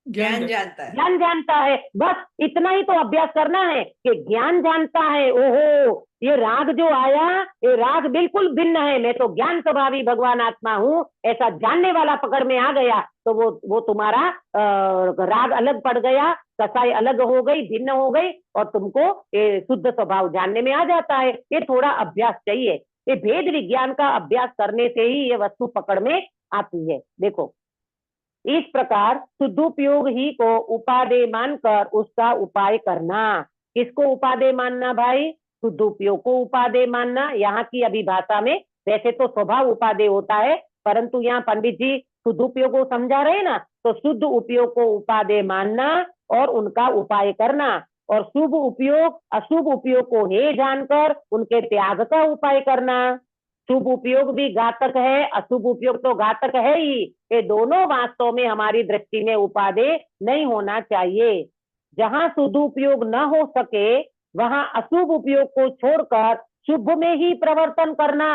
ज्ञान जानता है। ज्ञान जानता है, बस इतना ही तो अभ्यास करना है कि ज्ञान जानता है। ओहो, ये राग जो आया, ये राग बिल्कुल भिन्न है, मैं तो ज्ञान स्वभावी भगवान आत्मा हूँ, ऐसा जानने वाला पकड़ में आ गया, तो वो तुम्हारा राग अलग पड़ गया, कसाई अलग हो गई, भिन्न हो गई, और तुमको ये शुद्ध स्वभाव जानने में आ जाता है। ये थोड़ा अभ्यास चाहिए। ये भेद विज्ञान का अभ्यास करने से ही ये वस्तु पकड़ में आती है। देखो, इस प्रकार शुद्धोपयोग ही को उपादेय मानकर उसका उपाय करना। किसको उपादेय मानना भाई? शुद्धोपयोग को उपादेय मानना। यहाँ की अभी भाषा में वैसे तो स्वभाव उपादेय होता है, परंतु यहाँ पंडित जी शुद्धोपयोग को समझा रहे हैं ना, तो शुद्ध उपयोग को उपादेय मानना और उनका उपाय करना, और शुभ उपयोग अशुभ उपयोग को हे जानकर उनके त्याग का उपाय करना। शुभ उपयोग भी घातक है, अशुभ उपयोग तो घातक है ही। ये दोनों वास्तव में हमारी दृष्टि में उपादेय नहीं होना चाहिए। जहां शुद्ध उपयोग न हो सके, वहां अशुभ उपयोग को छोड़कर शुभ में ही प्रवर्तन करना।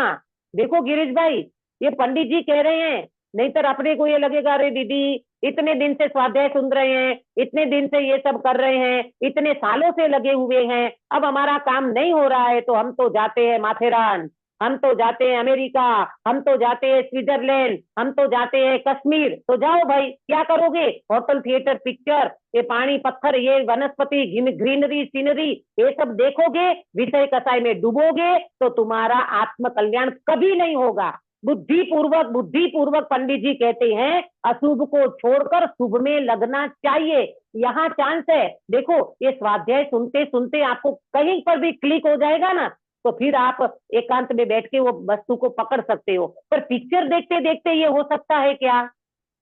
देखो गिरीश भाई, ये पंडित जी कह रहे हैं, नहीं तो अपने को ये लगेगा अरे दीदी इतने दिन से स्वाध्याय सुन रहे हैं, इतने दिन से ये सब कर रहे हैं, इतने सालों से लगे हुए हैं, अब हमारा काम नहीं हो रहा है, तो हम तो जाते हैं माथेरान, हम तो जाते हैं अमेरिका, हम तो जाते हैं स्विट्जरलैंड, हम तो जाते हैं कश्मीर। तो जाओ भाई, क्या करोगे? होटल, थिएटर, पिक्चर, ये पानी पत्थर, ये वनस्पति, ग्रीनरी, सीनरी, ये सब देखोगे, विषय कसाई में डूबोगे, तो तुम्हारा आत्म कल्याण कभी नहीं होगा। बुद्धिपूर्वक पंडित जी कहते हैं अशुभ को छोड़कर शुभ में लगना चाहिए। यहाँ चांस है। देखो, ये स्वाध्याय सुनते सुनते आपको कहीं पर भी क्लिक हो जाएगा ना, तो फिर आप एकांत में बैठ के वो वस्तु को पकड़ सकते हो। पर पिक्चर देखते देखते ये हो सकता है क्या?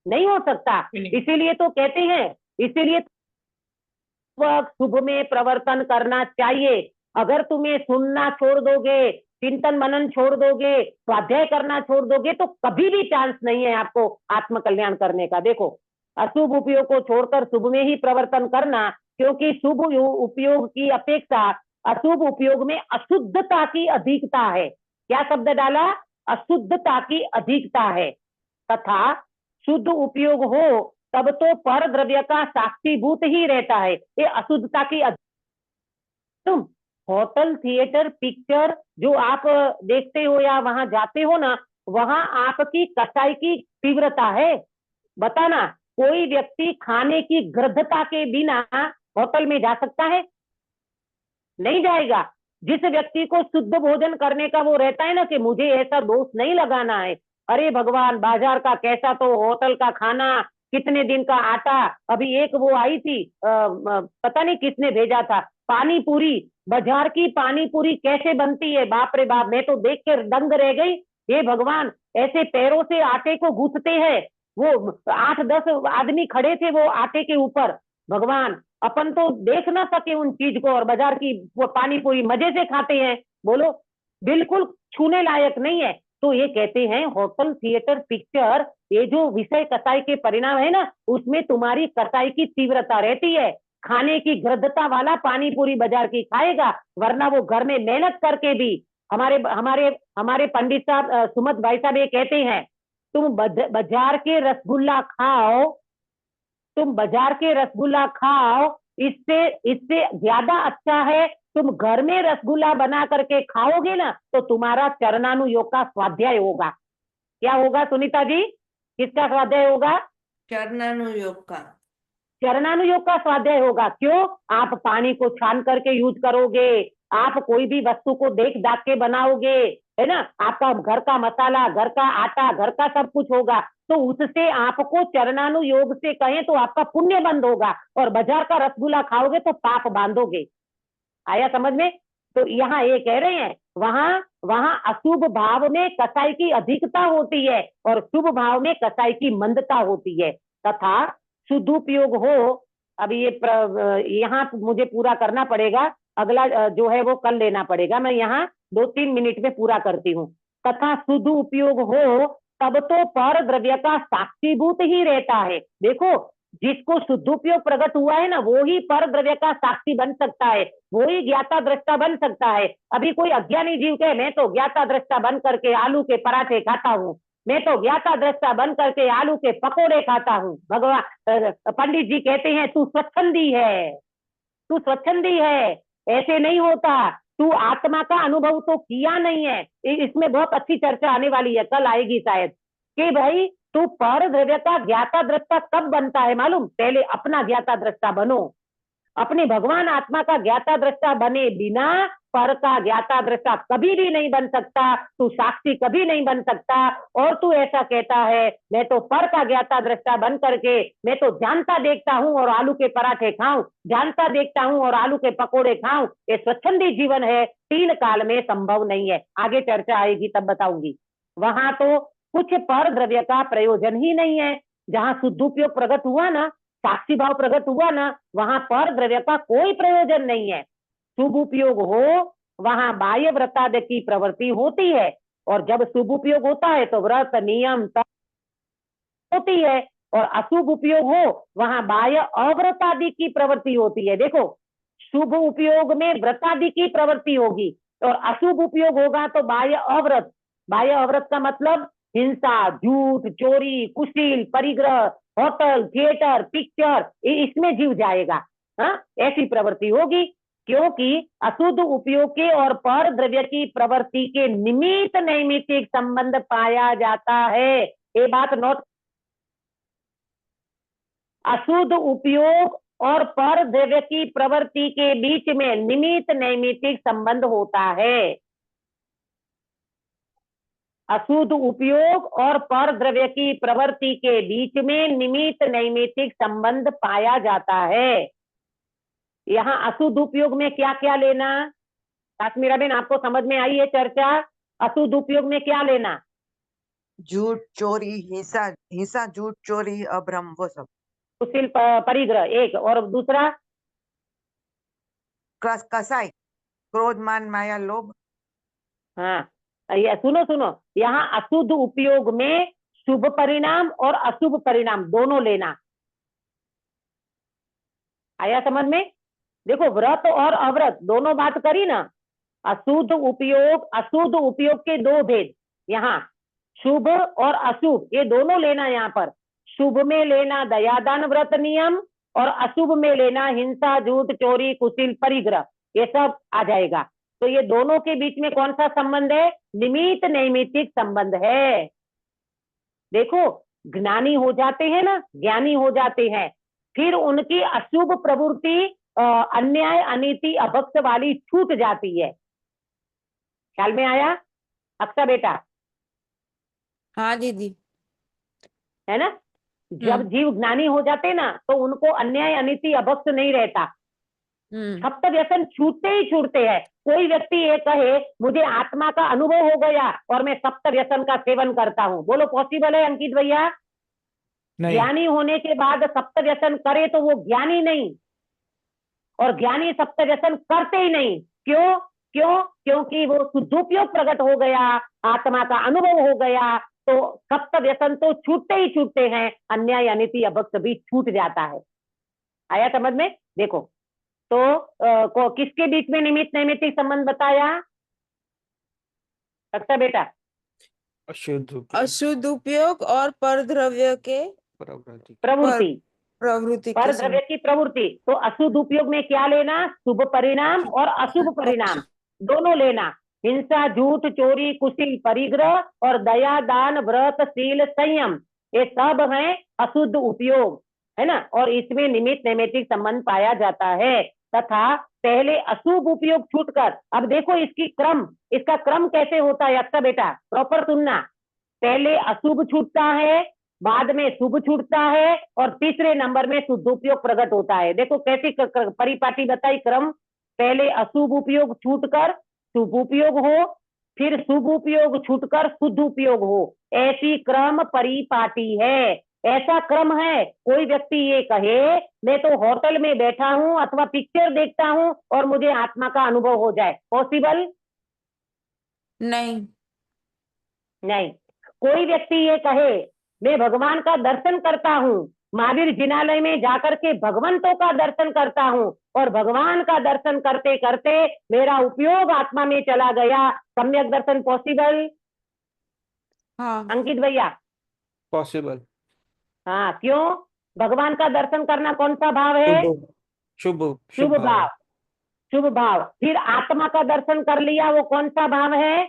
नहीं हो सकता। इसीलिए तो कहते हैं, इसीलिए शुभ में प्रवर्तन करना चाहिए। अगर तुम्हें सुनना छोड़ दोगे, चिंतन मनन छोड़ दोगे, स्वाध्याय करना छोड़ दोगे, तो कभी भी चांस नहीं है आपको आत्म कल्याण करने का। देखो, अशुभ उपयोग को छोड़कर शुभ में ही प्रवर्तन करना, क्योंकि शुभ उपयोग की अपेक्षा अशुभ उपयोग में अशुद्धता की अधिकता है। क्या शब्द डाला? अशुद्धता की अधिकता है। तथा शुद्ध उपयोग हो तब तो पर द्रव्य का साक्षीभूत ही रहता है। ये अशुद्धता की तुम होटल, थिएटर, पिक्चर जो आप देखते हो या वहां जाते हो ना, वहां आपकी कसाई की तीव्रता है। बताना, कोई व्यक्ति खाने की गृद्धता के बिना होटल में जा सकता है? नहीं जाएगा। जिस व्यक्ति को शुद्ध भोजन करने का वो रहता है ना कि मुझे ऐसा दोष नहीं लगाना है, अरे भगवान बाजार का कैसा तो होटल का खाना, कितने दिन का आटा, अभी एक वो आई थी पता नहीं किसने भेजा था, पानी पूरी, बाजार की पानी पूरी कैसे बनती है, बाप रे बाप, मैं तो देख कर दंग रह गई। हे भगवान, ऐसे पैरों से आटे को गूंथते हैं, वो 8-10 आदमी खड़े थे वो आटे के ऊपर। भगवान, अपन तो देख ना सके उन चीज को और बाजार की वो पानी पूरी मजे से खाते हैं। बोलो, बिल्कुल छूने लायक नहीं है। तो ये कहते हैं होटल, थिएटर, पिक्चर, ये जो विषय कसाई के परिणाम है ना, उसमें तुम्हारी कसाई की तीव्रता रहती है। खाने की गृद्धता वाला पानी पूरी बाजार की खाएगा, वरना वो घर में मेहनत करके भी, हमारे हमारे हमारे पंडित साहब सुमत भाई साहब ये कहते हैं, तुम बाजार के रसगुल्ला खाओ, तुम बाजार के रसगुल्ला खाओ, इससे इससे ज्यादा अच्छा है तुम घर में रसगुल्ला बना करके खाओगे ना, तो तुम्हारा चरणानुयोग का स्वाध्याय होगा। क्या होगा सुनीता जी? किसका स्वाध्याय होगा? चरणानुयोग का। चरणानुयोग का स्वाध्याय होगा। क्यों? आप पानी को छान करके यूज करोगे, आप कोई भी वस्तु को देख दाख के बनाओगे, है ना, आपका घर का मसाला, घर का आटा, घर का सब कुछ होगा, तो उससे आपको चरणानुयोग से कहें तो आपका पुण्य बंद होगा, और बाजार का रसगुल्ला खाओगे तो पाप बांधोगे। आया समझ में? तो यहाँ ये कह रहे हैं, वहां वहां अशुभ भाव में कसाई की अधिकता होती है और शुभ भाव में कसाई की मंदता होती है। तथा शुद्धोपयोग हो, अभी ये यहाँ मुझे पूरा करना पड़ेगा, अगला जो है वो कल लेना पड़ेगा, मैं यहाँ 2-3 मिनट में पूरा करती हूँ। तथा शुद्ध उपयोग हो तब तो पर द्रव्य का साक्षीभूत ही रहता है। देखो, जिसको शुद्धोपयोग प्रकट हुआ है ना, वो ही पर द्रव्य का साक्षी बन सकता है, वो ही ज्ञाता दृष्टा बन सकता है। अभी कोई अज्ञानी जीव कहे मैं तो ज्ञाता दृष्टा बन करके आलू के पराठे खाता हूँ, मैं तो ज्ञाता दृष्टा बन करके आलू के पकोड़े खाता हूँ, भगवान पंडित जी कहते हैं तू स्वच्छंदी है, तू स्वच्छंदी है। ऐसे नहीं होता, तू आत्मा का अनुभव तो किया नहीं है। इसमें बहुत अच्छी चर्चा आने वाली है, कल आएगी शायद, कि भाई तू पर द्रव्य का ज्ञाता दृष्टा कब बनता है मालूम? पहले अपना ज्ञाता दृष्टा बनो, अपने भगवान आत्मा का ज्ञाता दृष्टा बने बिना पर का ज्ञाता दृष्टा कभी भी नहीं बन सकता, तू साक्षी कभी नहीं बन सकता। और तू ऐसा कहता है मैं तो पर का ज्ञाता दृष्टा बन करके मैं तो जानता देखता हूँ और आलू के पराठे खाऊं, जानता देखता हूँ और आलू के पकोड़े खाऊं, ये स्वच्छंदी जीवन है, 3 काल में संभव नहीं है। आगे चर्चा आएगी तब बताऊंगी। वहां तो कुछ पर द्रव्य का प्रयोजन ही नहीं है। जहां शुद्धोपयोग प्रकट हुआ ना, साक्षी भाव प्रकट हुआ ना, वहां पर द्रव्य का कोई प्रयोजन नहीं है। शुभ उपयोग हो वहां बाह्य व्रतादि की प्रवृत्ति होती है, और जब शुभ उपयोग होता है तो व्रत नियम होती है, और अशुभ उपयोग हो वहां बाह्य अव्रतादि की प्रवृत्ति होती है। देखो, शुभ उपयोग में व्रतादि की प्रवृत्ति होगी और अशुभ उपयोग होगा तो बाह्य अव्रत। बाह्य अव्रत का मतलब हिंसा, झूठ, चोरी, कुशील, परिग्रह, होटल, थिएटर, पिक्चर, इसमें जीव जाएगा। हाँ, ऐसी प्रवृत्ति होगी, क्योंकि अशुद्ध उपयोग के और पर द्रव्य की प्रवृत्ति के निमित्त नैमित्तिक संबंध पाया जाता है। ये बात नोट, अशुद्ध उपयोग और पर द्रव्य की प्रवृत्ति के बीच में निमित्त नैमित्तिक संबंध होता है। अशुद्ध उपयोग और पर द्रव्य की प्रवृत्ति के बीच में निमित्त नैमित्तिक संबंध पाया जाता है। यहाँ अशुद्ध उपयोग में क्या क्या लेना? काश्मीरा बेन, आपको समझ में आई है चर्चा? अशुद्ध उपयोग में क्या लेना? झूठ, चोरी, हिंसा, हिंसा, झूठ, चोरी, अभ्रम, वो सब। कुशील, परिग्रह एक, और दूसरा कसाई, क्रोध, मान, माया, लोभ। हाँ, ये सुनो सुनो, यहाँ अशुद्ध उपयोग में शुभ परिणाम और अशुभ परिणाम दोनों लेना। आया समझ में? देखो, व्रत और अव्रत दोनों बात करी ना। अशुद्ध उपयोग के 2 भेद, यहाँ शुभ और अशुभ, ये दोनों लेना यहाँ पर। शुभ में लेना दयादान व्रत नियम और अशुभ में लेना हिंसा झूठ चोरी कुटिल परिग्रह, ये सब आ जाएगा। तो ये दोनों के बीच में कौन सा संबंध है? निमित्त नैमित्तिक संबंध है। देखो, ज्ञानी हो जाते हैं ना, ज्ञानी हो जाते हैं, फिर उनकी अशुभ प्रवृत्ति अन्याय अनीति अभक्त वाली छूट जाती है। ख्याल में आया अक्सा बेटा? हाँ दीदी। है ना? जब जीव ज्ञानी हो जाते ना तो उनको अन्याय अनीति अभक्त नहीं रहता, सप्त व्यसन छूटते ही छूटते हैं। कोई व्यक्ति ये कहे मुझे आत्मा का अनुभव हो गया और मैं सप्त व्यसन का सेवन करता हूँ, बोलो पॉसिबल है अंकित भैया? ज्ञानी होने के बाद सप्त व्यसन करे तो वो ज्ञानी नहीं, और ज्ञानी सप्त व्यसन करते ही नहीं। क्यों? क्योंकि वो शुद्धोपयोग प्रकट हो गया, आत्मा का अनुभव हो गया, तो सप्त व्यसन तो छूटते ही छूटते हैं, अन्याय अनिति अभक्त भी छूट जाता है। आया समझ में? देखो तो किसके बीच में निमित्त नैमित्तिक संबंध बताया अक्सा बेटा? अशुद्ध उपयोग और परद्रव्य के प्रवृत्ति, प्रवृत्ति के पर द्रव्य की प्रवृत्ति। तो अशुद्ध उपयोग में क्या लेना? शुभ परिणाम और अशुभ परिणाम दोनों लेना। हिंसा झूठ चोरी कुशील परिग्रह और दया दान व्रत शील संयम, ये सब है अशुद्ध उपयोग, है ना? और इसमें निमित्त नैमित्तिक संबंध पाया जाता है। तथा पहले अशुभ उपयोग छूटकर, अब देखो इसका क्रम कैसे होता है अक्सा बेटा, प्रॉपर सुनना। पहले अशुभ छूटता है, बाद में शुभ छूटता है, और तीसरे नंबर में शुद्धोपयोग प्रकट होता है। देखो कैसी परिपाटी बताई क्रम। पहले अशुभ उपयोग छूटकर शुभ उपयोग हो, फिर शुभ उपयोग छूटकर शुद्ध उपयोग हो, ऐसी क्रम परिपाटी है। ऐसा क्रम है। कोई व्यक्ति ये कहे मैं तो होटल में बैठा हूं अथवा पिक्चर देखता हूं और मुझे आत्मा का अनुभव हो जाए, पॉसिबल नहीं। नहीं। कोई व्यक्ति ये कहे मैं भगवान का दर्शन करता हूँ, महावीर जिनालय में जाकर के भगवंतों का दर्शन करता हूँ और भगवान का दर्शन करते करते मेरा उपयोग आत्मा में चला गया, सम्यक दर्शन पॉसिबल? हाँ अंकित भैया पॉसिबल। हाँ, क्यों? भगवान का दर्शन करना कौन सा भाव है? शुभ शुभ भाव। शुभ भाव। फिर आत्मा का दर्शन कर लिया, वो कौन सा भाव है?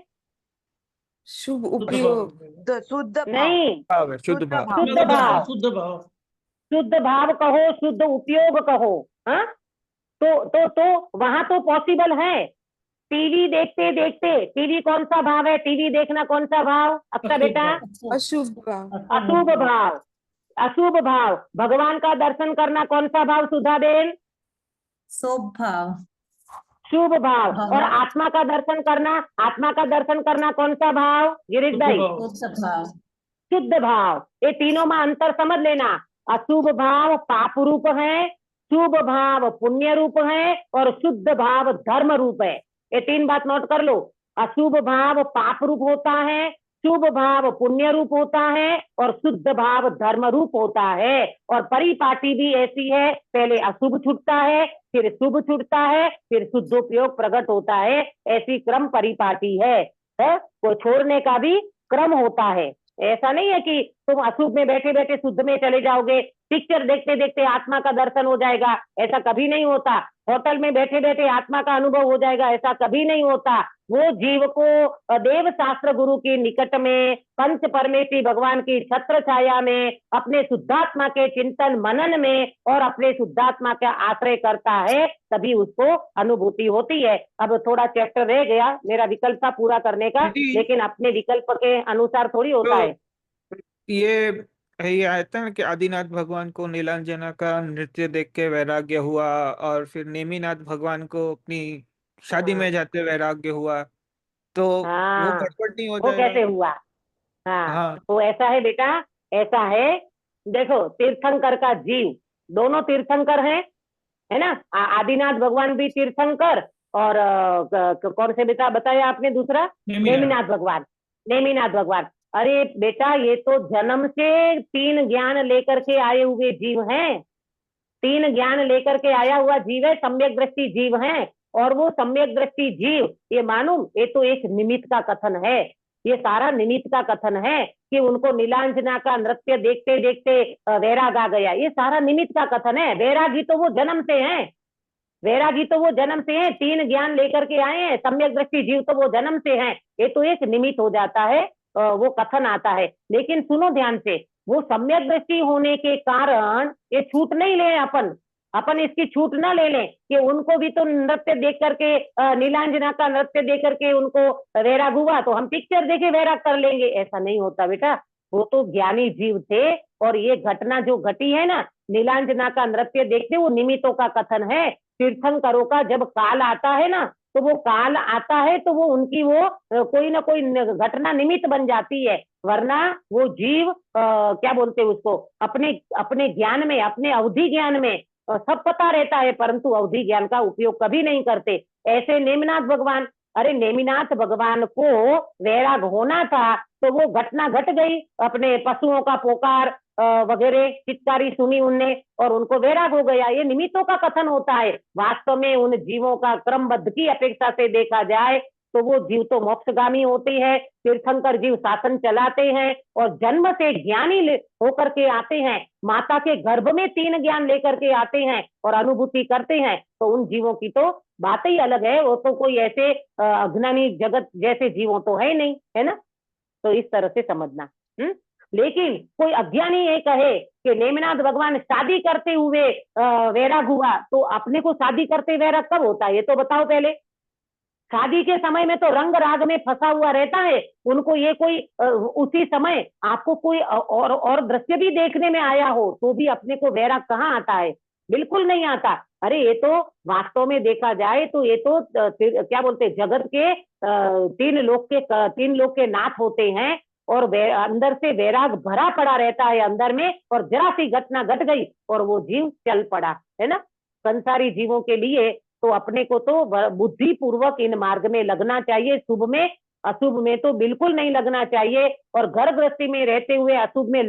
शुभ उपयोग। शुद्ध भाव। नहीं, शुद्ध भाव। शुद्ध भाव। शुद्ध भाव। शुद्ध भाव कहो, शुद्ध उपयोग कहो। हाँ, तो वहां तो पॉसिबल है। टीवी देखते देखते, टीवी कौन सा भाव है? टीवी देखना कौन सा भाव अक्सा बेटा? अशुभ भाव। अशुभ भाव। अशुभ भाव। भगवान का दर्शन करना कौन सा भाव सुधा बेन? शुभ भाव। शुभ भाव। और आत्मा का दर्शन करना कौन सा भाव गिरीश भाई? शुद्ध भाव। शुद्ध भाव। ये तीनों में अंतर समझ लेना। अशुभ भाव पाप रूप है, शुभ भाव पुण्य रूप है, और शुद्ध भाव धर्म रूप है। ये तीन बात नोट कर लो। अशुभ भाव पाप रूप होता है, शुभ भाव पुण्य रूप होता है, और शुद्ध भाव धर्म रूप होता है। और परिपाटी भी ऐसी है, पहले अशुभ छूटता है, फिर शुभ छूटता है, फिर शुद्धोपयोग प्रकट होता है। ऐसी क्रम परिपाटी है। वो छोड़ने का भी क्रम होता है। ऐसा नहीं है कि तुम अशुभ में बैठे बैठे शुद्ध में चले जाओगे, पिक्चर देखते देखते आत्मा का दर्शन हो जाएगा, ऐसा कभी नहीं होता। होटल में बैठे बैठे आत्मा का अनुभव हो जाएगा, ऐसा कभी नहीं होता। वो जीव को देव शास्त्र गुरु के निकट में, पंच परमेश्वरी भगवान की छत्र छाया में, अपने शुद्धात्मा के चिंतन मनन में और अपने शुद्धात्मा का आश्रय करता है, तभी उसको अनुभूति होती है। अब थोड़ा चैप्टर रह गया, मेरा विकल्प था पूरा करने का, लेकिन अपने विकल्प के अनुसार थोड़ी होता है। ये आया था ना कि आदिनाथ भगवान को नीलांजना का नृत्य देख के वैराग्य हुआ, और फिर नेमिनाथ भगवान को अपनी शादी में जाते वैराग्य हुआ, तो वो हाँ, गड़बड़ नहीं हो वो जाएगा? कैसे हुआ? हाँ, हाँ। तो ऐसा है बेटा, ऐसा है। देखो, तीर्थंकर का जीव, दोनों तीर्थंकर हैं, है ना? आदिनाथ भगवान भी तीर्थंकर, और कौन से बेटा बताया आपने दूसरा? नेमिनाथ भगवान। नेमिनाथ भगवान। अरे बेटा, ये तो जन्म से तीन ज्ञान लेकर के आए हुए जीव हैं। तीन ज्ञान लेकर के आया हुआ जीव है, सम्यक दृष्टि जीव है। और वो सम्यक दृष्टि जीव, ये मालूम, ये तो एक निमित्त का कथन है। ये सारा निमित्त का कथन है कि उनको नीलांजना का नृत्य देखते देखते वैराग आ गया, ये सारा निमित्त का कथन है। वैरागी तो वो जन्म से हैं, वैरागी तो वो जन्म से हैं, तीन ज्ञान लेकर के आए हैं। सम्यक दृष्टि जीव तो वो जन्म से हैं, ये तो एक निमित्त हो जाता है, वो कथन आता है। लेकिन सुनो ध्यान से, वो सम्यक दृष्टि होने के कारण ये छूट नहीं ले अपन इसकी छूट ना ले लें कि उनको भी तो नृत्य देख करके नीलांजना का नृत्य देख करके उनको वैराग हुआ तो हम पिक्चर देखे वैराग कर लेंगे, ऐसा नहीं होता बेटा। वो तो ज्ञानी जीव थे और ये घटना जो घटी है ना, नीलांजना का नृत्य देखते, वो निमित्तों का कथन है। तीर्थंकरों का जब काल आता है ना, तो वो काल आता है तो वो उनकी वो कोई ना कोई घटना निमित्त बन जाती है, वरना वो जीव क्या बोलते हैं उसको, अपने अपने ज्ञान में, अपने अवधि ज्ञान में सब पता रहता है, परंतु अवधि ज्ञान का उपयोग कभी नहीं करते। ऐसे नेमिनाथ भगवान, अरे नेमिनाथ भगवान को वैराग होना था तो वो घटना घट गई, अपने पशुओं का पोकार वगैरह चित्कारी सुनी उनने और उनको वैराग हो गया, ये निमित्तों का कथन होता है। वास्तव में उन जीवों का क्रमबद्ध की अपेक्षा से देखा जाए तो वो जीव तो मोक्षगामी होते हैं, तीर्थंकर जीव शासन चलाते हैं और जन्म से ज्ञानी होकर के आते हैं, माता के गर्भ में तीन ज्ञान लेकर के आते हैं और अनुभूति करते हैं, तो उन जीवों की तो बात ही अलग है। वो तो कोई ऐसे अज्ञानी जगत जैसे जीवों तो है नहीं, है ना। तो इस तरह से समझना। लेकिन कोई अज्ञानी ये कहे कि नेमिनाथ भगवान शादी करते हुए वैराग हुआ, तो अपने को शादी करते वैराग कब होता है ये तो बताओ पहले। शादी के समय में तो रंग राग में फंसा हुआ रहता है, उनको ये कोई उसी समय आपको कोई और दृश्य भी देखने में आया हो तो भी अपने को वैराग कहाँ आता है, बिल्कुल नहीं आता। अरे ये तो वास्तव में देखा जाए तो ये तो क्या बोलते जगत के तीन लोक के नाथ होते हैं और अंदर से वैराग भरा पड़ा रहता है अंदर में, और जरा सी घटना घट गई और वो जीव चल पड़ा, है ना। संसारी जीवों के लिए तो अपने को तो बुद्धि पूर्वक इन मार्ग में लगना चाहिए, शुभ में, अशुभ में तो बिल्कुल नहीं लगना चाहिए। और घर गृहस्थी में रहते हुए अशुभ में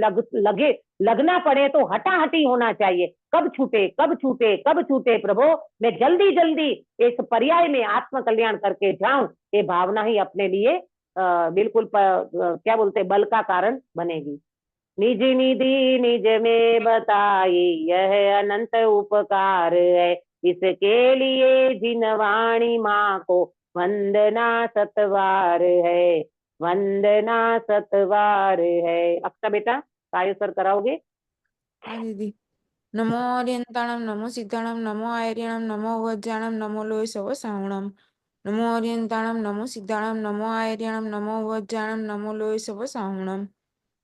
लगना पड़े तो हटाहटी होना चाहिए। कब छूटे कब छूटे कब छूटे प्रभु, मैं जल्दी जल्दी इस पर्याय में आत्म कल्याण करके जाऊं, ये भावना ही अपने लिए बिल्कुल क्या बोलते बल का कारण बनेगी। निज निधि निज में बताई यह अनंत उपकार है, इसके लिए जिनवाणी माँ को वंदना सतवार है, वंदना सतवार है। अक्षा बेटा काय सर कराओगे? हाँ दीदी। नमो अर्यंताणम नमो सिद्धाणम नमो आर्यणम नमो वज्राणम नमो लोय सव सावणम। नमो अर्यंताणम नमो सिद्धाणम नमो आर्यणम नमो वज्राणम नमो लोय सव सावणम।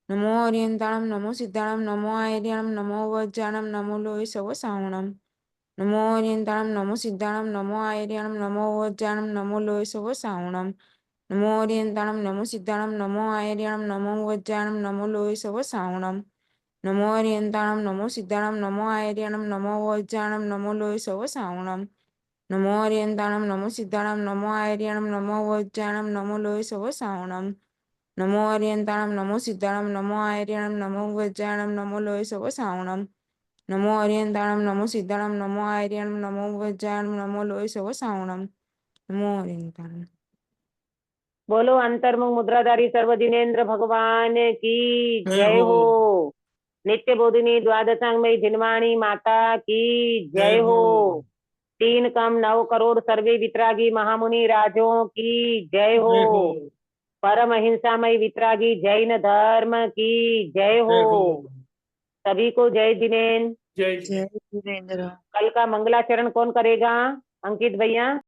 नमो अर्यंताणम नमो सिद्धाणम नमो आर्यणम नमो वज्राणम नमो लोय सव सावणम। नमो अर्यंताणम नमो सिद्धाणम नमो आर्यणम नमो वज्राणम नमो लोय सव सावणम। नमो अर्यंताणम नमो सिद्धाणम नमो आर्यणम नमो वज्राणम नमो लोय सव सावणम। नमो अर्यंताणम नमो सिद्धाणम नमो आर्यणम नमो वज्राणम नमो लोय सव सावणम। नमो अर्यंताणम नमो सिद्धाणम नमो आर्यणम नमो वज्राणम नमो लोय सव सावणम। नमो अर्यंताणम नमो सिद्धाणम नमो आर्यणम नमो वज्राणम नमो लोय सव सावणम। नमो अर्यंताणम नमो सिद्धाणम नमो आर्यणम नमो वज्राणम नमो लोय सव सावणम। नमो अर्यंताणम। बोलो अंतर्मुख मुद्राधारी सर्व जिनेन्द्र भगवान की जय जय हो। हो। नित्य बोधिनी द्वादशांगमयी जिनवाणी माता की जय हो। तीन कम 9 करोड़ सर्वे वितरागी महामुनि राजों की जय हो। जय हो। परम अहिंसामय वितरागी जैन धर्म की जय हो। जय हो। सभी को जय जिनेन्द्र। जय जय जिनेन्द्र। कल का मंगलाचरण कौन करेगा? अंकित भैया।